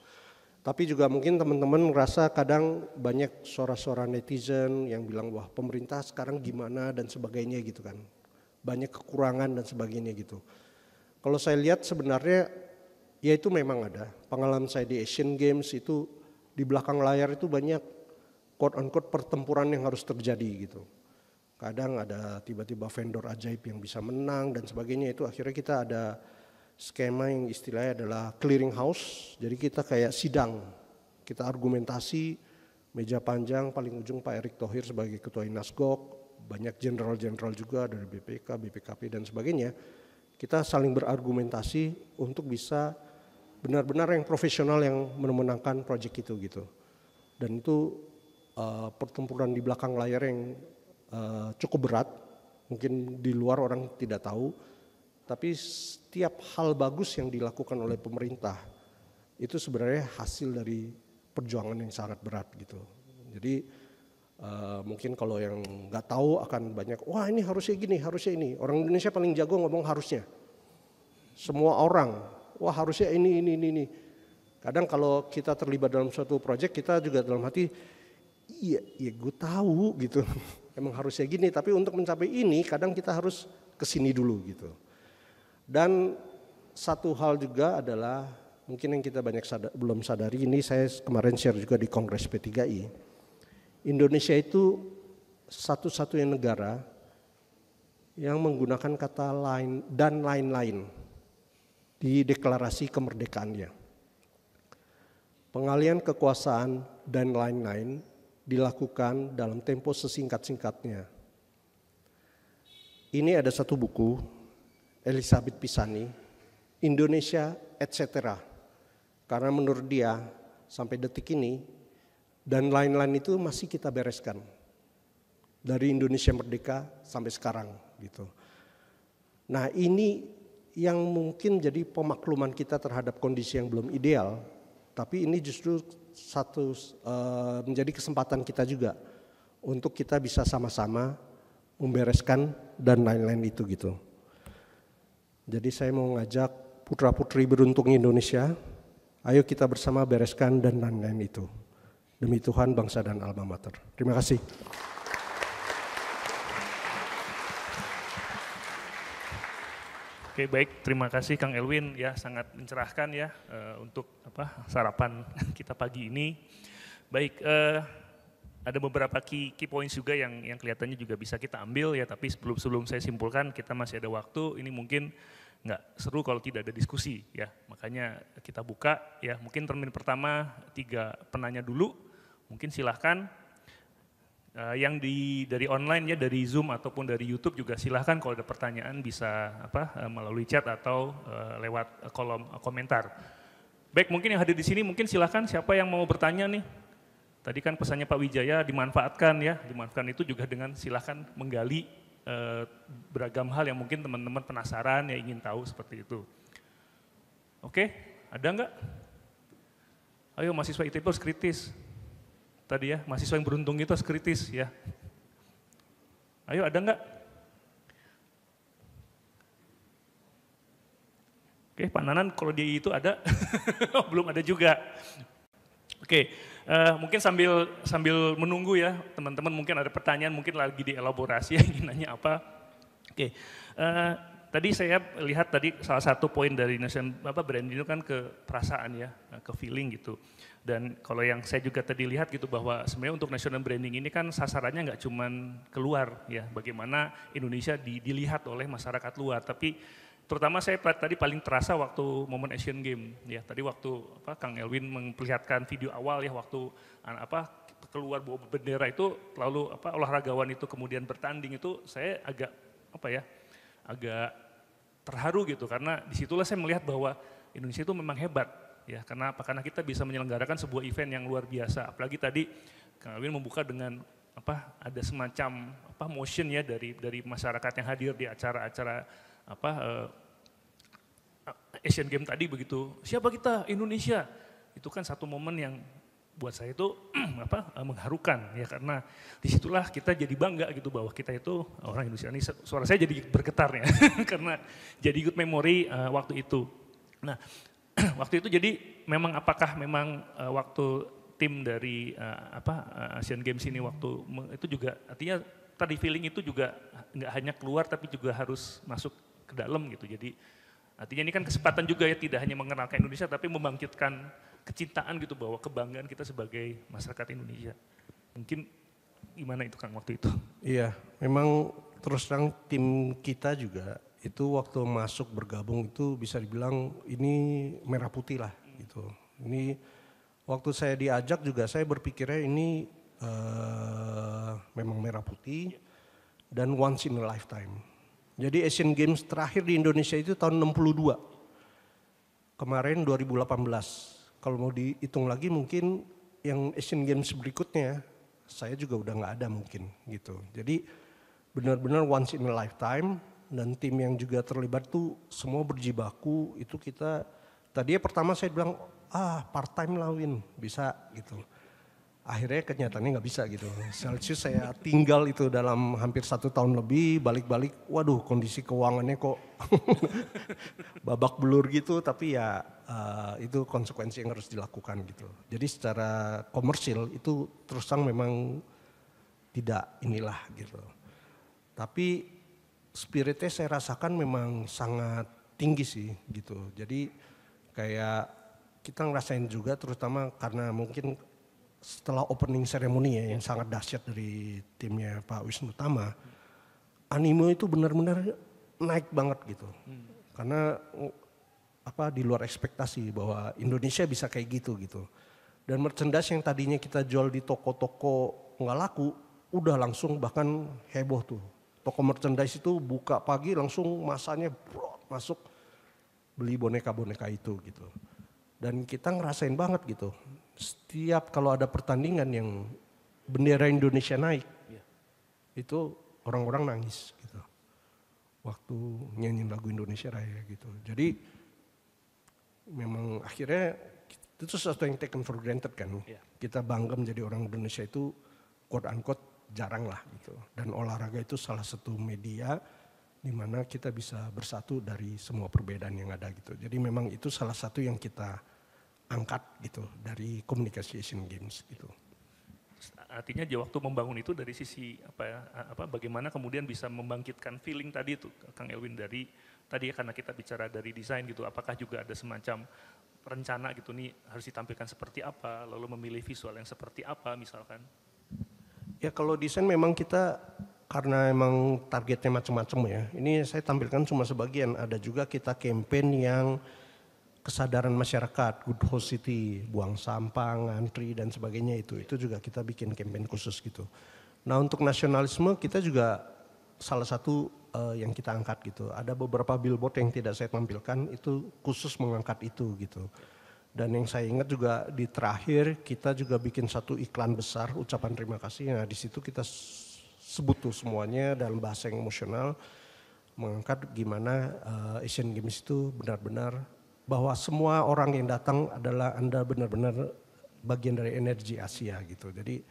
Tapi juga mungkin teman-teman merasa kadang banyak suara-suara netizen yang bilang wah pemerintah sekarang gimana dan sebagainya gitu kan. Banyak kekurangan dan sebagainya gitu. Kalau saya lihat sebenarnya ya itu memang ada. Pengalaman saya di Asian Games itu di belakang layar itu banyak quote unquote pertempuran yang harus terjadi gitu. Kadang ada tiba-tiba vendor ajaib yang bisa menang dan sebagainya, itu akhirnya kita ada skema yang istilahnya adalah clearing house. Jadi kita kayak sidang, kita argumentasi, meja panjang, paling ujung Pak Erick Thohir sebagai ketua Inasgok, banyak jenderal-jenderal juga dari BPK, BPKP dan sebagainya. Kita saling berargumentasi untuk bisa benar-benar yang profesional yang memenangkan proyek itu gitu. Dan itu pertempuran di belakang layar yang cukup berat, mungkin di luar orang tidak tahu, tapi setiap hal bagus yang dilakukan oleh pemerintah itu sebenarnya hasil dari perjuangan yang sangat berat gitu. Jadi mungkin kalau yang nggak tahu akan banyak, wah ini harusnya gini, harusnya ini. Orang Indonesia paling jago ngomong harusnya. Semua orang, wah harusnya ini. Kadang kalau kita terlibat dalam suatu proyek kita juga dalam hati, iya gue tahu gitu. Emang harusnya gini, tapi untuk mencapai ini kadang kita harus kesini dulu gitu. Dan satu hal juga adalah mungkin yang kita belum sadari, ini saya kemarin share juga di Kongres P3I. Indonesia itu satu-satunya negara yang menggunakan kata lain dan lain-lain di deklarasi kemerdekaannya. Pengalihan kekuasaan dan lain-lain dilakukan dalam tempo sesingkat-singkatnya. Ini ada satu buku, Elizabeth Pisani, Indonesia etc. Karena menurut dia sampai detik ini dan lain-lain itu masih kita bereskan. Dari Indonesia merdeka sampai sekarang gitu. Nah ini yang mungkin jadi pemakluman kita terhadap kondisi yang belum ideal, tapi ini justru menjadi kesempatan kita juga untuk kita bisa sama-sama membereskan dan lain-lain itu gitu. Jadi saya mau ngajak putra-putri beruntung Indonesia, ayo kita bersama bereskan dan lain-lain itu. Demi Tuhan, bangsa dan alma mater. Terima kasih. Oke, baik, terima kasih Kang Elwin ya, sangat mencerahkan ya untuk sarapan kita pagi ini. Baik, ada beberapa key points juga yang kelihatannya juga bisa kita ambil ya, tapi sebelum saya simpulkan kita masih ada waktu, ini mungkin nggak seru kalau tidak ada diskusi ya, makanya kita buka ya, mungkin termin pertama 3 penanya dulu, mungkin silahkan. Yang dari online ya, dari Zoom ataupun dari YouTube juga silahkan kalau ada pertanyaan bisa melalui chat atau lewat kolom komentar. Baik, mungkin yang hadir di sini mungkin silahkan siapa yang mau bertanya nih. Tadi kan pesannya Pak Wijaya dimanfaatkan ya, dimanfaatkan itu juga dengan silahkan menggali beragam hal yang mungkin teman-teman penasaran ya, ingin tahu seperti itu. Oke, ada enggak? Ayo mahasiswa ITB harus kritis. Tadi ya, mahasiswa yang beruntung itu harus kritis ya. Ayo, ada enggak? Oke, Pak Nanan kalau di itu ada, belum ada juga. Oke, mungkin sambil menunggu ya teman-teman, mungkin ada pertanyaan, mungkin lagi dielaborasi ingin nanya apa. Oke, tadi saya lihat tadi salah satu poin dari branding itu kan ke perasaan ya, ke feeling gitu. Dan kalau yang saya juga tadi lihat gitu bahwa sebenarnya untuk national branding ini kan sasarannya nggak cuman keluar ya, bagaimana Indonesia dilihat oleh masyarakat luar, tapi terutama saya tadi paling terasa waktu momen Asian Games ya, tadi waktu Kang Elwin memperlihatkan video awal ya, waktu keluar bawa bendera itu, lalu olahragawan itu kemudian bertanding, itu saya agak agak terharu gitu, karena disitulah saya melihat bahwa Indonesia itu memang hebat ya, karena kita bisa menyelenggarakan sebuah event yang luar biasa, apalagi tadi Kang Elwin membuka dengan ada semacam motion ya dari masyarakat yang hadir di acara-acara Asian Games tadi begitu. Siapa kita? Indonesia. Itu kan satu momen yang buat saya itu mengharukan ya, karena disitulah kita jadi bangga gitu bahwa kita itu orang Indonesia. Ini suara saya jadi bergetar ya karena jadi good memory waktu itu. Nah, waktu itu jadi apakah memang waktu tim dari Asian Games ini waktu itu juga artinya tadi feeling itu juga nggak hanya keluar tapi juga harus masuk ke dalam gitu. Jadi artinya ini kan kesempatan juga ya, tidak hanya mengenalkan Indonesia tapi membangkitkan kecintaan gitu, bahwa kebanggaan kita sebagai masyarakat Indonesia. Mungkin gimana itu Kang waktu itu? Iya, memang terus terang tim kita juga itu waktu masuk bergabung itu bisa dibilang ini merah putih lah gitu. Ini waktu saya diajak juga saya berpikirnya ini memang merah putih dan once in a lifetime. Jadi Asian Games terakhir di Indonesia itu tahun 62. Kemarin 2018. Kalau mau dihitung lagi mungkin yang Asian Games berikutnya saya juga udah nggak ada mungkin gitu. Jadi benar-benar once in a lifetime, dan tim yang juga terlibat tuh semua berjibaku. Itu kita tadinya pertama saya bilang part time lah Win, bisa gitu. Akhirnya kenyataannya nggak bisa gitu. Celsius saya tinggal itu dalam hampir 1 tahun lebih, balik-balik, waduh kondisi keuangannya kok babak belur gitu, tapi ya itu konsekuensi yang harus dilakukan gitu. Jadi secara komersil itu terus terang memang tidak inilah gitu. Tapi spiritnya saya rasakan memang sangat tinggi sih gitu. Jadi kayak kita ngerasain juga, terutama karena mungkin setelah opening ceremony ya yang sangat dahsyat dari timnya Pak Wisnu Tama, animo itu benar-benar naik banget gitu. Karena di luar ekspektasi bahwa Indonesia bisa kayak gitu. Dan merchandise yang tadinya kita jual di toko-toko nggak laku, udah langsung bahkan heboh tuh. Toko merchandise itu buka pagi langsung masanya masuk beli boneka-boneka itu gitu. Dan kita ngerasain banget gitu. Setiap kalau ada pertandingan yang bendera Indonesia naik, itu orang-orang nangis gitu. Waktu nyanyiin lagu Indonesia Raya gitu. Jadi memang akhirnya itu sesuatu yang taken for granted kan. Kita bangga menjadi orang Indonesia itu quote unquote jarang lah gitu. Dan olahraga itu salah satu media di mana kita bisa bersatu dari semua perbedaan yang ada gitu. Jadi memang itu salah satu yang kita angkat gitu dari komunikasi Asian Games gitu. Artinya waktu membangun itu dari sisi bagaimana kemudian bisa membangkitkan feeling tadi itu Kang Elwin, dari tadi ya, karena kita bicara dari desain gitu, apakah juga ada semacam rencana gitu nih harus ditampilkan seperti apa, lalu memilih visual yang seperti apa misalkan? Ya kalau desain memang kita karena emang targetnya macam-macam ya. Ini saya tampilkan cuma sebagian, ada juga kita campaign yang kesadaran masyarakat, good host city, buang sampah, ngantri dan sebagainya itu juga kita bikin campaign khusus gitu. Nah untuk nasionalisme kita juga salah satu yang kita angkat gitu. Ada beberapa billboard yang tidak saya tampilkan itu khusus mengangkat itu gitu. Dan yang saya ingat juga di terakhir kita juga bikin satu iklan besar ucapan terima kasih. Nah di situ kita sebut tuh semuanya dalam bahasa yang emosional, mengangkat gimana Asian Games itu benar-benar bahwa semua orang yang datang adalah Anda benar-benar bagian dari energi Asia gitu. Jadi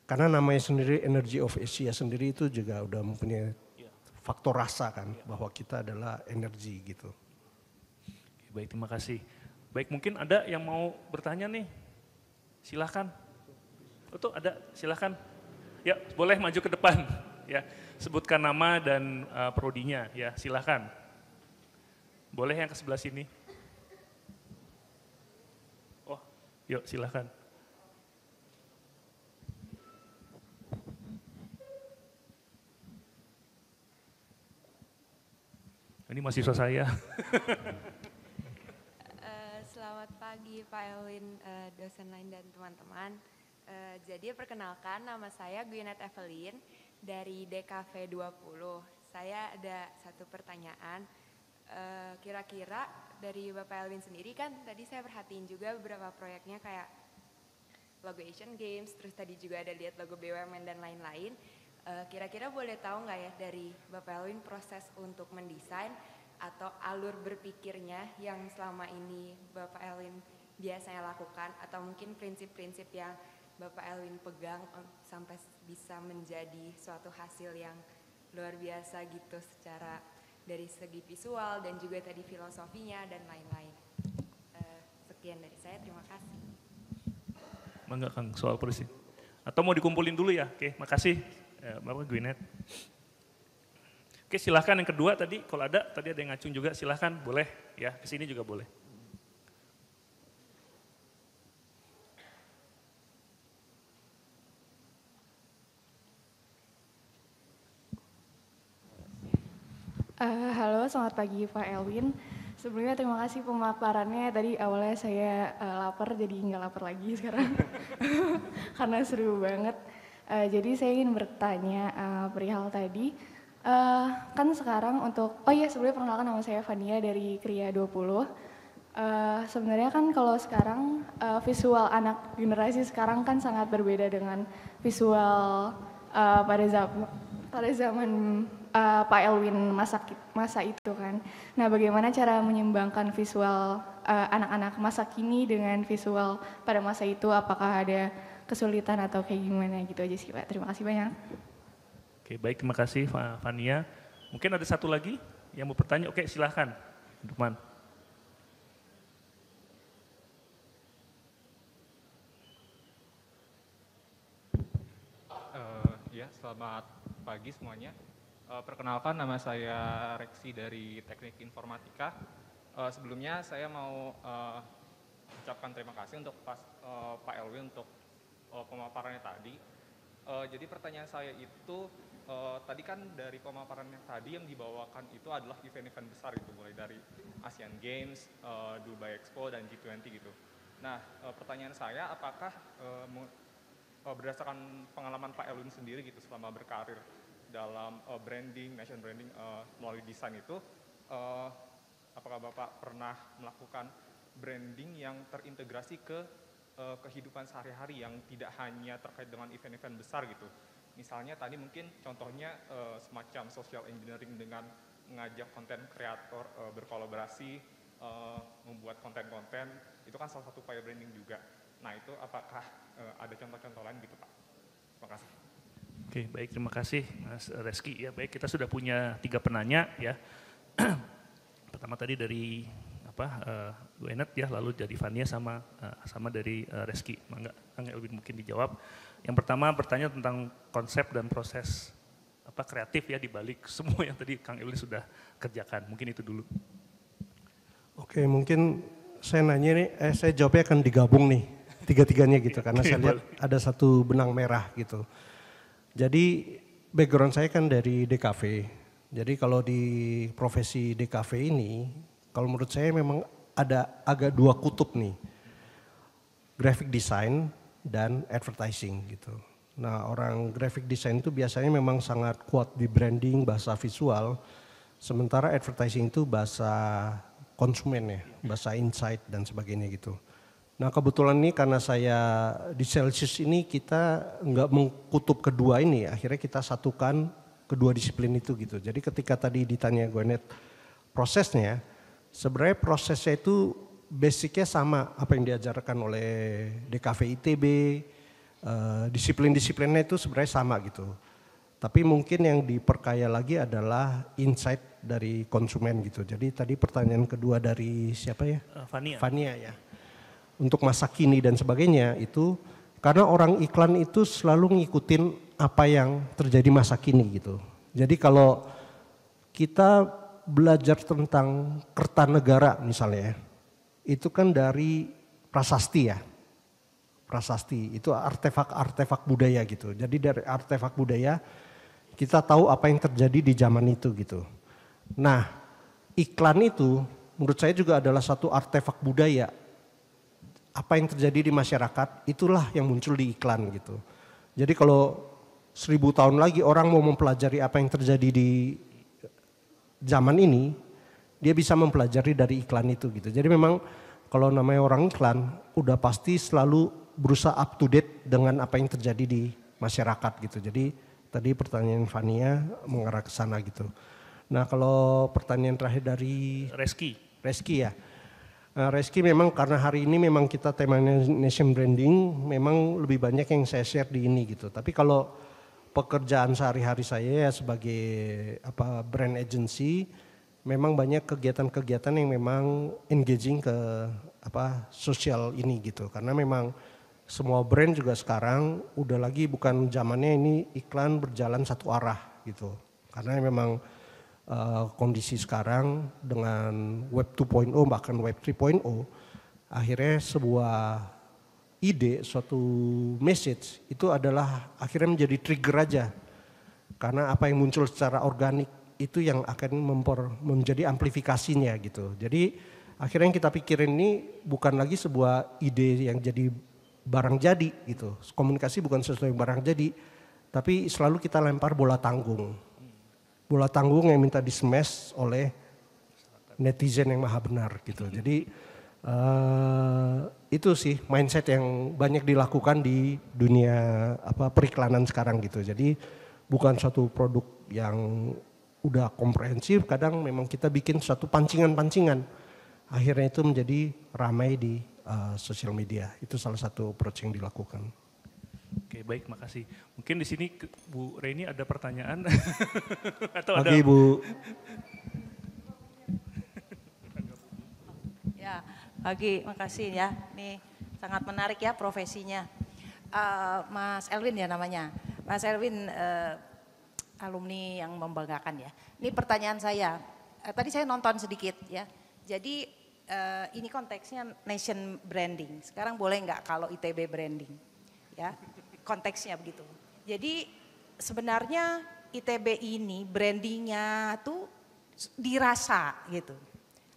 karena namanya sendiri Energy of Asia sendiri itu juga udah mempunyai faktor rasa kan bahwa kita adalah energi gitu. Baik, terima kasih. Baik, mungkin ada yang mau bertanya nih, silahkan. Oh tuh ada, silahkan. Ya, boleh maju ke depan. Ya, sebutkan nama dan prodinya. Ya, silahkan. Boleh yang ke sebelah sini. Oh, yuk silahkan. Ini mahasiswa saya. Selamat pagi Pak Elwin, dosen lain dan teman-teman. Jadi perkenalkan, nama saya Gwyneth Evelyn dari DKV 20. Saya ada satu pertanyaan. Kira-kira dari Bapak Elwin sendiri kan tadi saya perhatiin juga beberapa proyeknya kayak logo Asian Games, terus tadi juga ada lihat logo BUMN dan lain-lain. Kira-kira boleh tahu nggak ya dari Bapak Elwin proses untuk mendesain atau alur berpikirnya yang selama ini Bapak Elwin biasanya lakukan, atau mungkin prinsip-prinsip yang Bapak Elwin pegang sampai bisa menjadi suatu hasil yang luar biasa gitu secara dari segi visual dan juga tadi filosofinya dan lain-lain. Sekian dari saya, terima kasih. Enggak Kang, soal persis. Atau mau dikumpulin dulu ya? Oke, makasih Bapak Gwyneth. Oke, silahkan yang kedua tadi, kalau ada, tadi ada yang ngacung juga, silahkan boleh ya, kesini juga boleh. Halo, selamat pagi Pak Elwin. Sebelumnya terima kasih pemaparannya. Tadi awalnya saya lapar, jadi nggak lapar lagi sekarang. Karena seru banget. Jadi saya ingin bertanya perihal tadi. Kan sekarang untuk, oh iya sebelumnya perkenalkan nama saya Fania dari Kria 20. Sebenarnya kan kalau sekarang visual anak generasi sekarang kan sangat berbeda dengan visual pada zaman Pak Elwin masa itu kan. Nah, bagaimana cara menyeimbangkan visual anak-anak masa kini dengan visual pada masa itu? Apakah ada kesulitan atau kayak gimana gitu aja sih Pak. Terima kasih banyak. Oke, baik, terima kasih Fania. Mungkin ada satu lagi yang mau bertanya. Oke, silahkan Lukman. Ya, selamat pagi semuanya. Perkenalkan, nama saya Reksi dari Teknik Informatika. Sebelumnya saya mau ucapkan terima kasih untuk Pak Elwin untuk pemaparannya tadi. Jadi pertanyaan saya itu, tadi kan dari pemaparannya tadi yang dibawakan itu adalah event-event besar itu, mulai dari Asian Games, Dubai Expo, dan G20 gitu. Nah, pertanyaan saya, apakah berdasarkan pengalaman Pak Elwin sendiri gitu selama berkarir dalam branding, nation branding melalui desain itu, apakah Bapak pernah melakukan branding yang terintegrasi ke kehidupan sehari-hari yang tidak hanya terkait dengan event-event besar gitu? Misalnya tadi mungkin contohnya semacam social engineering dengan mengajak konten kreator berkolaborasi, membuat konten-konten, itu kan salah satu upaya branding juga. Nah itu apakah ada contoh-contoh lain gitu Pak? Terima kasih. Oke, baik, terima kasih Mas Reski. Ya, baik, kita sudah punya 3 penanya ya. Pertama tadi dari Gwyneth ya, lalu dari Fania sama dari Reski. Mangga Kang Elwin mungkin dijawab. Yang pertama bertanya tentang konsep dan proses kreatif ya di balik semua yang tadi Kang Elwin sudah kerjakan. Mungkin itu dulu. Oke, mungkin saya nanya nih, saya jawabnya akan digabung nih, tiga-tiganya gitu, karena saya lihat ada satu benang merah gitu. Jadi background saya kan dari DKV, jadi kalau di profesi DKV ini, kalau menurut saya memang ada agak 2 kutub nih, graphic design dan advertising gitu. Nah orang graphic design itu biasanya memang sangat kuat di branding, bahasa visual, sementara advertising itu bahasa konsumen ya, bahasa insight dan sebagainya gitu. Nah kebetulan ini karena saya di Celsius ini kita nggak mengkutub kedua ini, akhirnya kita satukan kedua disiplin itu gitu. Jadi ketika tadi ditanya Gwyneth prosesnya, sebenarnya prosesnya itu basicnya sama apa yang diajarkan oleh DKV ITB, disiplin-disiplinnya itu sebenarnya sama gitu. Tapi mungkin yang diperkaya lagi adalah insight dari konsumen gitu. Jadi tadi pertanyaan kedua dari siapa ya? Fania. Fania ya. Untuk masa kini dan sebagainya itu karena orang iklan itu selalu ngikutin apa yang terjadi masa kini gitu. Jadi kalau kita belajar tentang Kertanegara misalnya, itu kan dari prasasti ya. Prasasti itu artefak-artefak budaya gitu. Jadi dari artefak budaya kita tahu apa yang terjadi di zaman itu gitu. Nah, iklan itu menurut saya juga adalah satu artefak budaya. Apa yang terjadi di masyarakat itulah yang muncul di iklan gitu. Jadi kalau 1000 tahun lagi orang mau mempelajari apa yang terjadi di zaman ini, dia bisa mempelajari dari iklan itu gitu. Jadi memang kalau namanya orang iklan udah pasti selalu berusaha up to date dengan apa yang terjadi di masyarakat gitu. Jadi tadi pertanyaan Fania mengarah ke sana gitu. Nah kalau pertanyaan terakhir dari Reski ya. Reski memang karena hari ini memang kita temanya nation branding, memang lebih banyak yang saya share di ini gitu. Tapi kalau pekerjaan sehari-hari saya ya sebagai brand agency, memang banyak kegiatan-kegiatan yang memang engaging ke sosial ini gitu. Karena memang semua brand juga sekarang udah lagi bukan zamannya ini iklan berjalan satu arah gitu. Karena memang kondisi sekarang dengan web 2.0 bahkan web 3.0 akhirnya sebuah ide, suatu message itu adalah akhirnya menjadi trigger aja. Karena apa yang muncul secara organik itu yang akan menjadi amplifikasinya gitu. Jadi akhirnya yang kita pikirin ini bukan lagi sebuah ide yang jadi barang jadi gitu. Komunikasi bukan sesuatu yang barang jadi, tapi selalu kita lempar bola tanggung. Bola tanggung yang minta di-smash oleh netizen yang maha benar gitu. Jadi itu sih mindset yang banyak dilakukan di dunia periklanan sekarang gitu. Jadi bukan suatu produk yang udah komprehensif, kadang memang kita bikin suatu pancingan-pancingan. Akhirnya itu menjadi ramai di sosial media. Itu salah satu approach yang dilakukan. Oke, baik, makasih. Mungkin di sini Bu Reni ada pertanyaan atau Oke, ada Ibu. Ya, pagi, makasih ya. Nih sangat menarik ya profesinya. Mas Elwin ya namanya. Mas Elwin alumni yang membanggakan ya. Ini pertanyaan saya. Tadi saya nonton sedikit ya. Jadi ini konteksnya nation branding. Sekarang boleh nggak kalau ITB branding? Ya, konteksnya begitu. Jadi sebenarnya ITB ini brandingnya tuh dirasa gitu.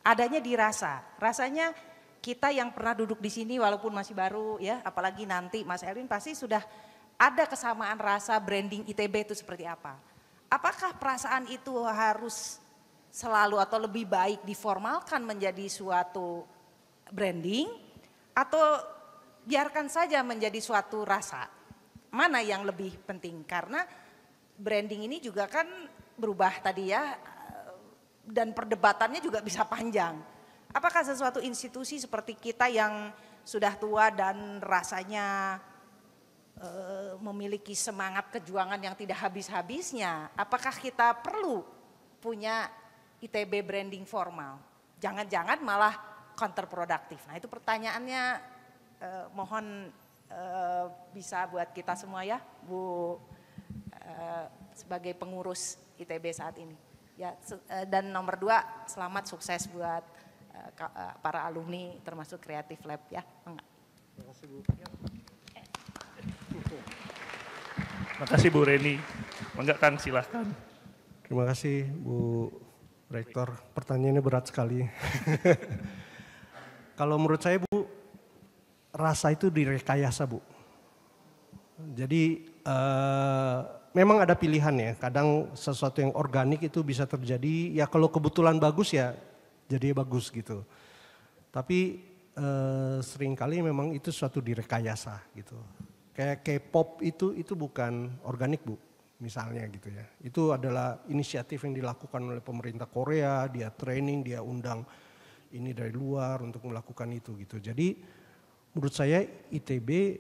Adanya dirasa. Rasanya kita yang pernah duduk di sini walaupun masih baru ya, apalagi nanti Mas Elwin pasti sudah ada kesamaan rasa branding ITB itu seperti apa. Apakah perasaan itu harus selalu atau lebih baik diformalkan menjadi suatu branding atau biarkan saja menjadi suatu rasa? Mana yang lebih penting? Karena branding ini juga kan berubah tadi ya, dan perdebatannya juga bisa panjang. Apakah sesuatu institusi seperti kita yang sudah tua dan rasanya memiliki semangat kejuangan yang tidak habis-habisnya, apakah kita perlu punya ITB branding formal? Jangan-jangan malah counterproduktif. Nah itu pertanyaannya. Mohon bisa buat kita semua ya, Bu, sebagai pengurus ITB saat ini. Ya, dan nomor 2, selamat sukses buat para alumni termasuk Creative Lab ya. Terima kasih Bu. Terima kasih Bu Reni. Enggak Kang, silahkan. Terima kasih Bu Rektor. Pertanyaannya berat sekali. Kalau menurut saya Bu, rasa itu direkayasa Bu. Jadi memang ada pilihan ya. Kadang sesuatu yang organik itu bisa terjadi. Ya kalau kebetulan bagus ya jadi bagus gitu. Tapi seringkali memang itu suatu direkayasa gitu. Kayak K-pop itu bukan organik Bu. Misalnya gitu ya. Itu adalah inisiatif yang dilakukan oleh pemerintah Korea. Dia training, dia undang ini dari luar untuk melakukan itu gitu. Jadi menurut saya ITB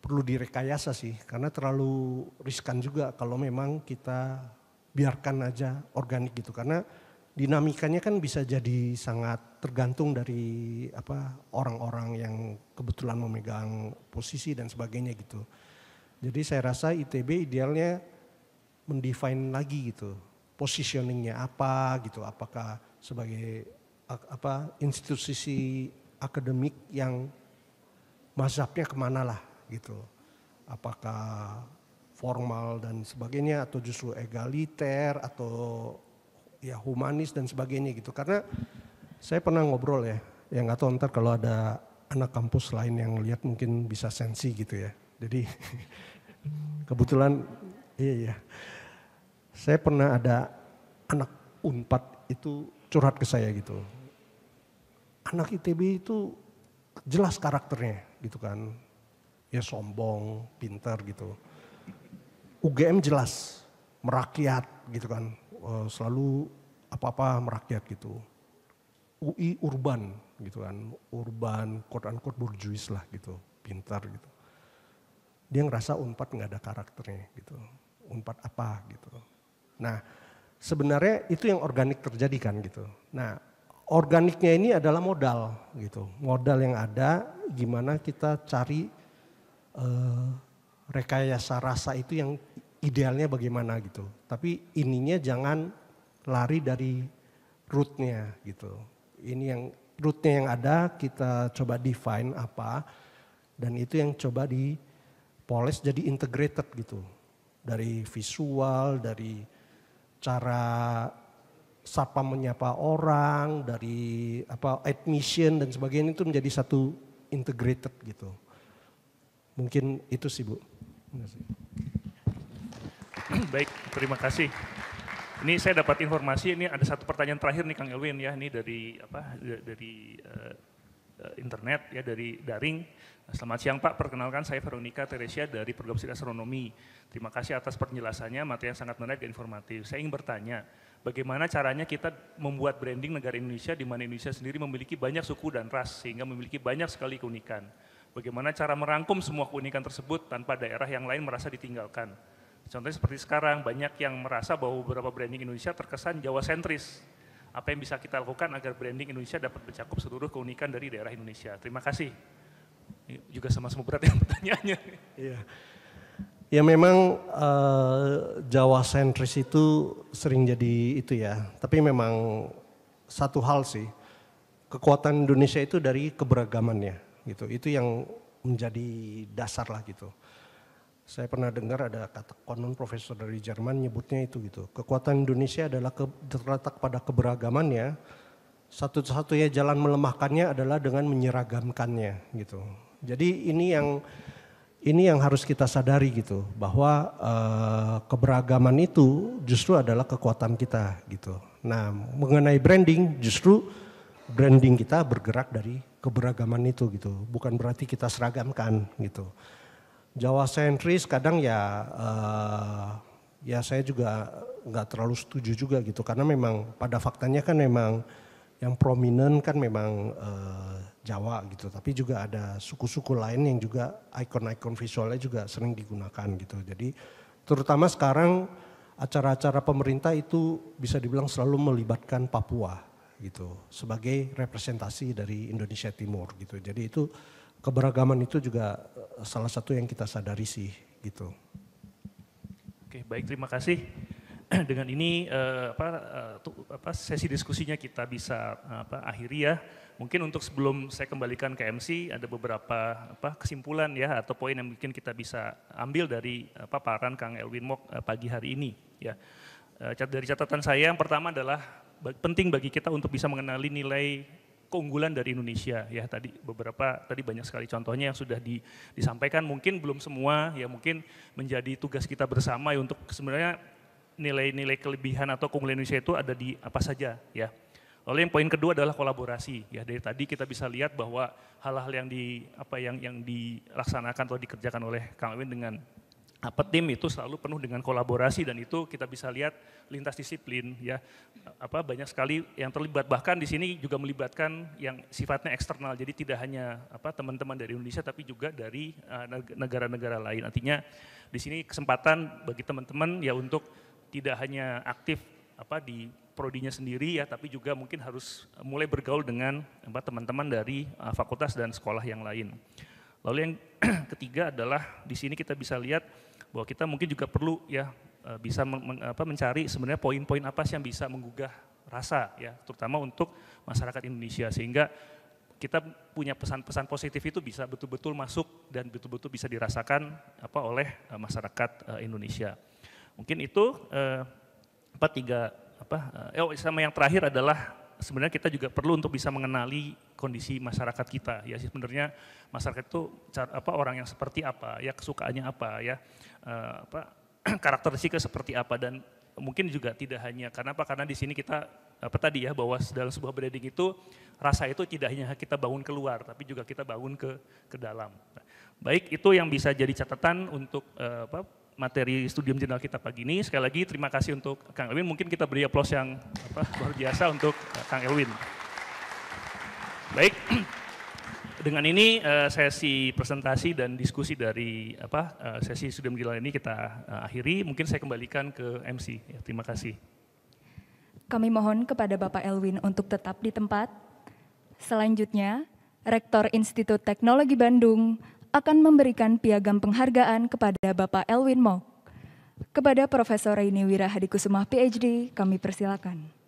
perlu direkayasa sih, karena terlalu riskan juga kalau memang kita biarkan aja organik gitu, karena dinamikanya kan bisa jadi sangat tergantung dari orang-orang yang kebetulan memegang posisi dan sebagainya gitu. Jadi saya rasa ITB idealnya mendefine lagi gitu, positioningnya apa gitu, apakah sebagai institusi akademik yang mazhabnya kemana lah gitu, apakah formal dan sebagainya atau justru egaliter atau ya humanis dan sebagainya gitu. Karena saya pernah ngobrol ya nggak tahu ntar kalau ada anak kampus lain yang lihat mungkin bisa sensi gitu ya. Jadi kebetulan iya saya pernah ada anak Unpad itu curhat ke saya gitu. Anak ITB itu jelas karakternya gitu kan. Ya sombong, pintar gitu. UGM jelas merakyat gitu kan. Selalu apa-apa merakyat gitu. UI urban gitu kan. Urban, quote-unquote bourgeois lah gitu. Pintar gitu. Dia ngerasa Unpad nggak ada karakternya gitu. Unpad apa gitu. Nah sebenarnya itu yang organik terjadi kan gitu. Nah organiknya ini adalah modal gitu. Modal yang ada gimana kita cari rekayasa rasa itu yang idealnya bagaimana gitu. Tapi ininya jangan lari dari rootnya gitu. Ini yang rootnya yang ada kita coba define apa. Dan itu yang coba dipoles jadi integrated gitu. Dari visual, dari cara sapa menyapa orang, dari admission dan sebagainya itu menjadi satu integrated gitu. Mungkin itu sih Bu. Baik, terima kasih. Ini saya dapat informasi, ini ada satu pertanyaan terakhir nih Kang Elwin ya, ini dari internet ya, dari daring. Selamat siang Pak, perkenalkan saya Veronica Teresia dari Program Studi Astronomi. Terima kasih atas penjelasannya, materi yang sangat menarik dan informatif. Saya ingin bertanya, bagaimana caranya kita membuat branding negara Indonesia di mana Indonesia sendiri memiliki banyak suku dan ras sehingga memiliki banyak sekali keunikan. Bagaimana cara merangkum semua keunikan tersebut tanpa daerah yang lain merasa ditinggalkan. Contohnya seperti sekarang, banyak yang merasa bahwa beberapa branding Indonesia terkesan Jawa sentris. Apa yang bisa kita lakukan agar branding Indonesia dapat mencakup seluruh keunikan dari daerah Indonesia? Terima kasih. Ini juga sama-sama berat ya pertanyaannya. Iya. Ya memang Jawa sentris itu sering jadi itu ya. Tapi memang satu hal sih, kekuatan Indonesia itu dari keberagamannya. Gitu. Itu yang menjadi dasar lah gitu. Saya pernah dengar ada kata konon profesor dari Jerman nyebutnya itu gitu. Kekuatan Indonesia adalah terletak pada keberagamannya. Satu-satunya jalan melemahkannya adalah dengan menyeragamkannya gitu. Jadi ini yang harus kita sadari gitu, bahwa keberagaman itu justru adalah kekuatan kita gitu. Nah, mengenai branding, justru branding kita bergerak dari keberagaman itu gitu, bukan berarti kita seragamkan gitu. Jawa sentris kadang ya saya juga nggak terlalu setuju juga gitu, karena memang pada faktanya kan memang yang prominent kan memang Jawa gitu, tapi juga ada suku-suku lain yang juga ikon-ikon visualnya juga sering digunakan gitu. Jadi terutama sekarang acara-acara pemerintah itu bisa dibilang selalu melibatkan Papua gitu sebagai representasi dari Indonesia Timur gitu. Jadi itu keberagaman itu juga salah satu yang kita sadari sih gitu. Oke, baik, terima kasih. Dengan ini sesi diskusinya kita bisa akhiri ya. Mungkin untuk sebelum saya kembalikan ke MC ada beberapa kesimpulan ya atau poin yang mungkin kita bisa ambil dari paparan Kang Elwin Mok pagi hari ini ya. Dari catatan saya yang pertama adalah penting bagi kita untuk bisa mengenali nilai keunggulan dari Indonesia ya, tadi banyak sekali contohnya yang sudah disampaikan, mungkin belum semua ya, mungkin menjadi tugas kita bersama ya untuk sebenarnya nilai-nilai kelebihan atau keunggulan Indonesia itu ada di apa saja ya. Lalu yang poin kedua adalah kolaborasi ya, dari tadi kita bisa lihat bahwa hal-hal yang dilaksanakan atau dikerjakan oleh Kang Elwin dengan tim itu selalu penuh dengan kolaborasi dan itu kita bisa lihat lintas disiplin ya, banyak sekali yang terlibat, bahkan di sini juga melibatkan yang sifatnya eksternal, jadi tidak hanya teman-teman dari Indonesia tapi juga dari negara-negara lain. Artinya di sini kesempatan bagi teman-teman ya untuk tidak hanya aktif di prodinya sendiri ya, tapi juga mungkin harus mulai bergaul dengan teman-teman dari fakultas dan sekolah yang lain. Lalu yang ketiga adalah di sini kita bisa lihat bahwa kita mungkin juga perlu ya bisa mencari sebenarnya poin-poin apa sih yang bisa menggugah rasa ya, terutama untuk masyarakat Indonesia, sehingga kita punya pesan-pesan positif itu bisa betul-betul masuk dan betul-betul bisa dirasakan oleh masyarakat Indonesia. Mungkin itu sama yang terakhir adalah sebenarnya kita juga perlu untuk bisa mengenali kondisi masyarakat kita ya, sebenarnya masyarakat itu orang yang seperti apa ya, kesukaannya apa ya, karakteristiknya seperti apa, dan mungkin juga tidak hanya karena di sini kita bahwa dalam sebuah branding itu rasa itu tidak hanya kita bangun keluar tapi juga kita bangun ke dalam. Baik, itu yang bisa jadi catatan untuk materi studium jurnal kita pagi ini. Sekali lagi terima kasih untuk Kang Elwin, mungkin kita beri aplaus yang luar biasa untuk Kang Elwin. Baik, dengan ini sesi presentasi dan diskusi dari sesi studium jurnal ini kita akhiri. Mungkin saya kembalikan ke MC. Ya, terima kasih. Kami mohon kepada Bapak Elwin untuk tetap di tempat. Selanjutnya, Rektor Institut Teknologi Bandung akan memberikan piagam penghargaan kepada Bapak Elwin Mok. Kepada Profesor Reini Wirahadikusumah PhD, kami persilakan.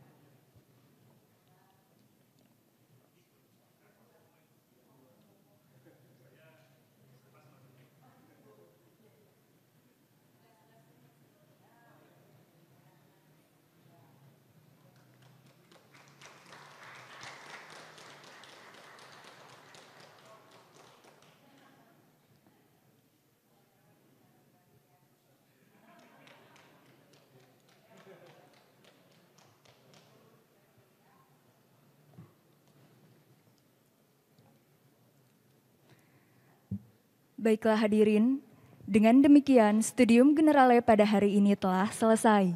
Baiklah hadirin, dengan demikian Studium Generale pada hari ini telah selesai.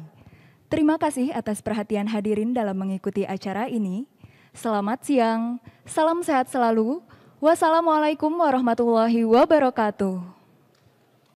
Terima kasih atas perhatian hadirin dalam mengikuti acara ini. Selamat siang, salam sehat selalu. Wassalamualaikum warahmatullahi wabarakatuh.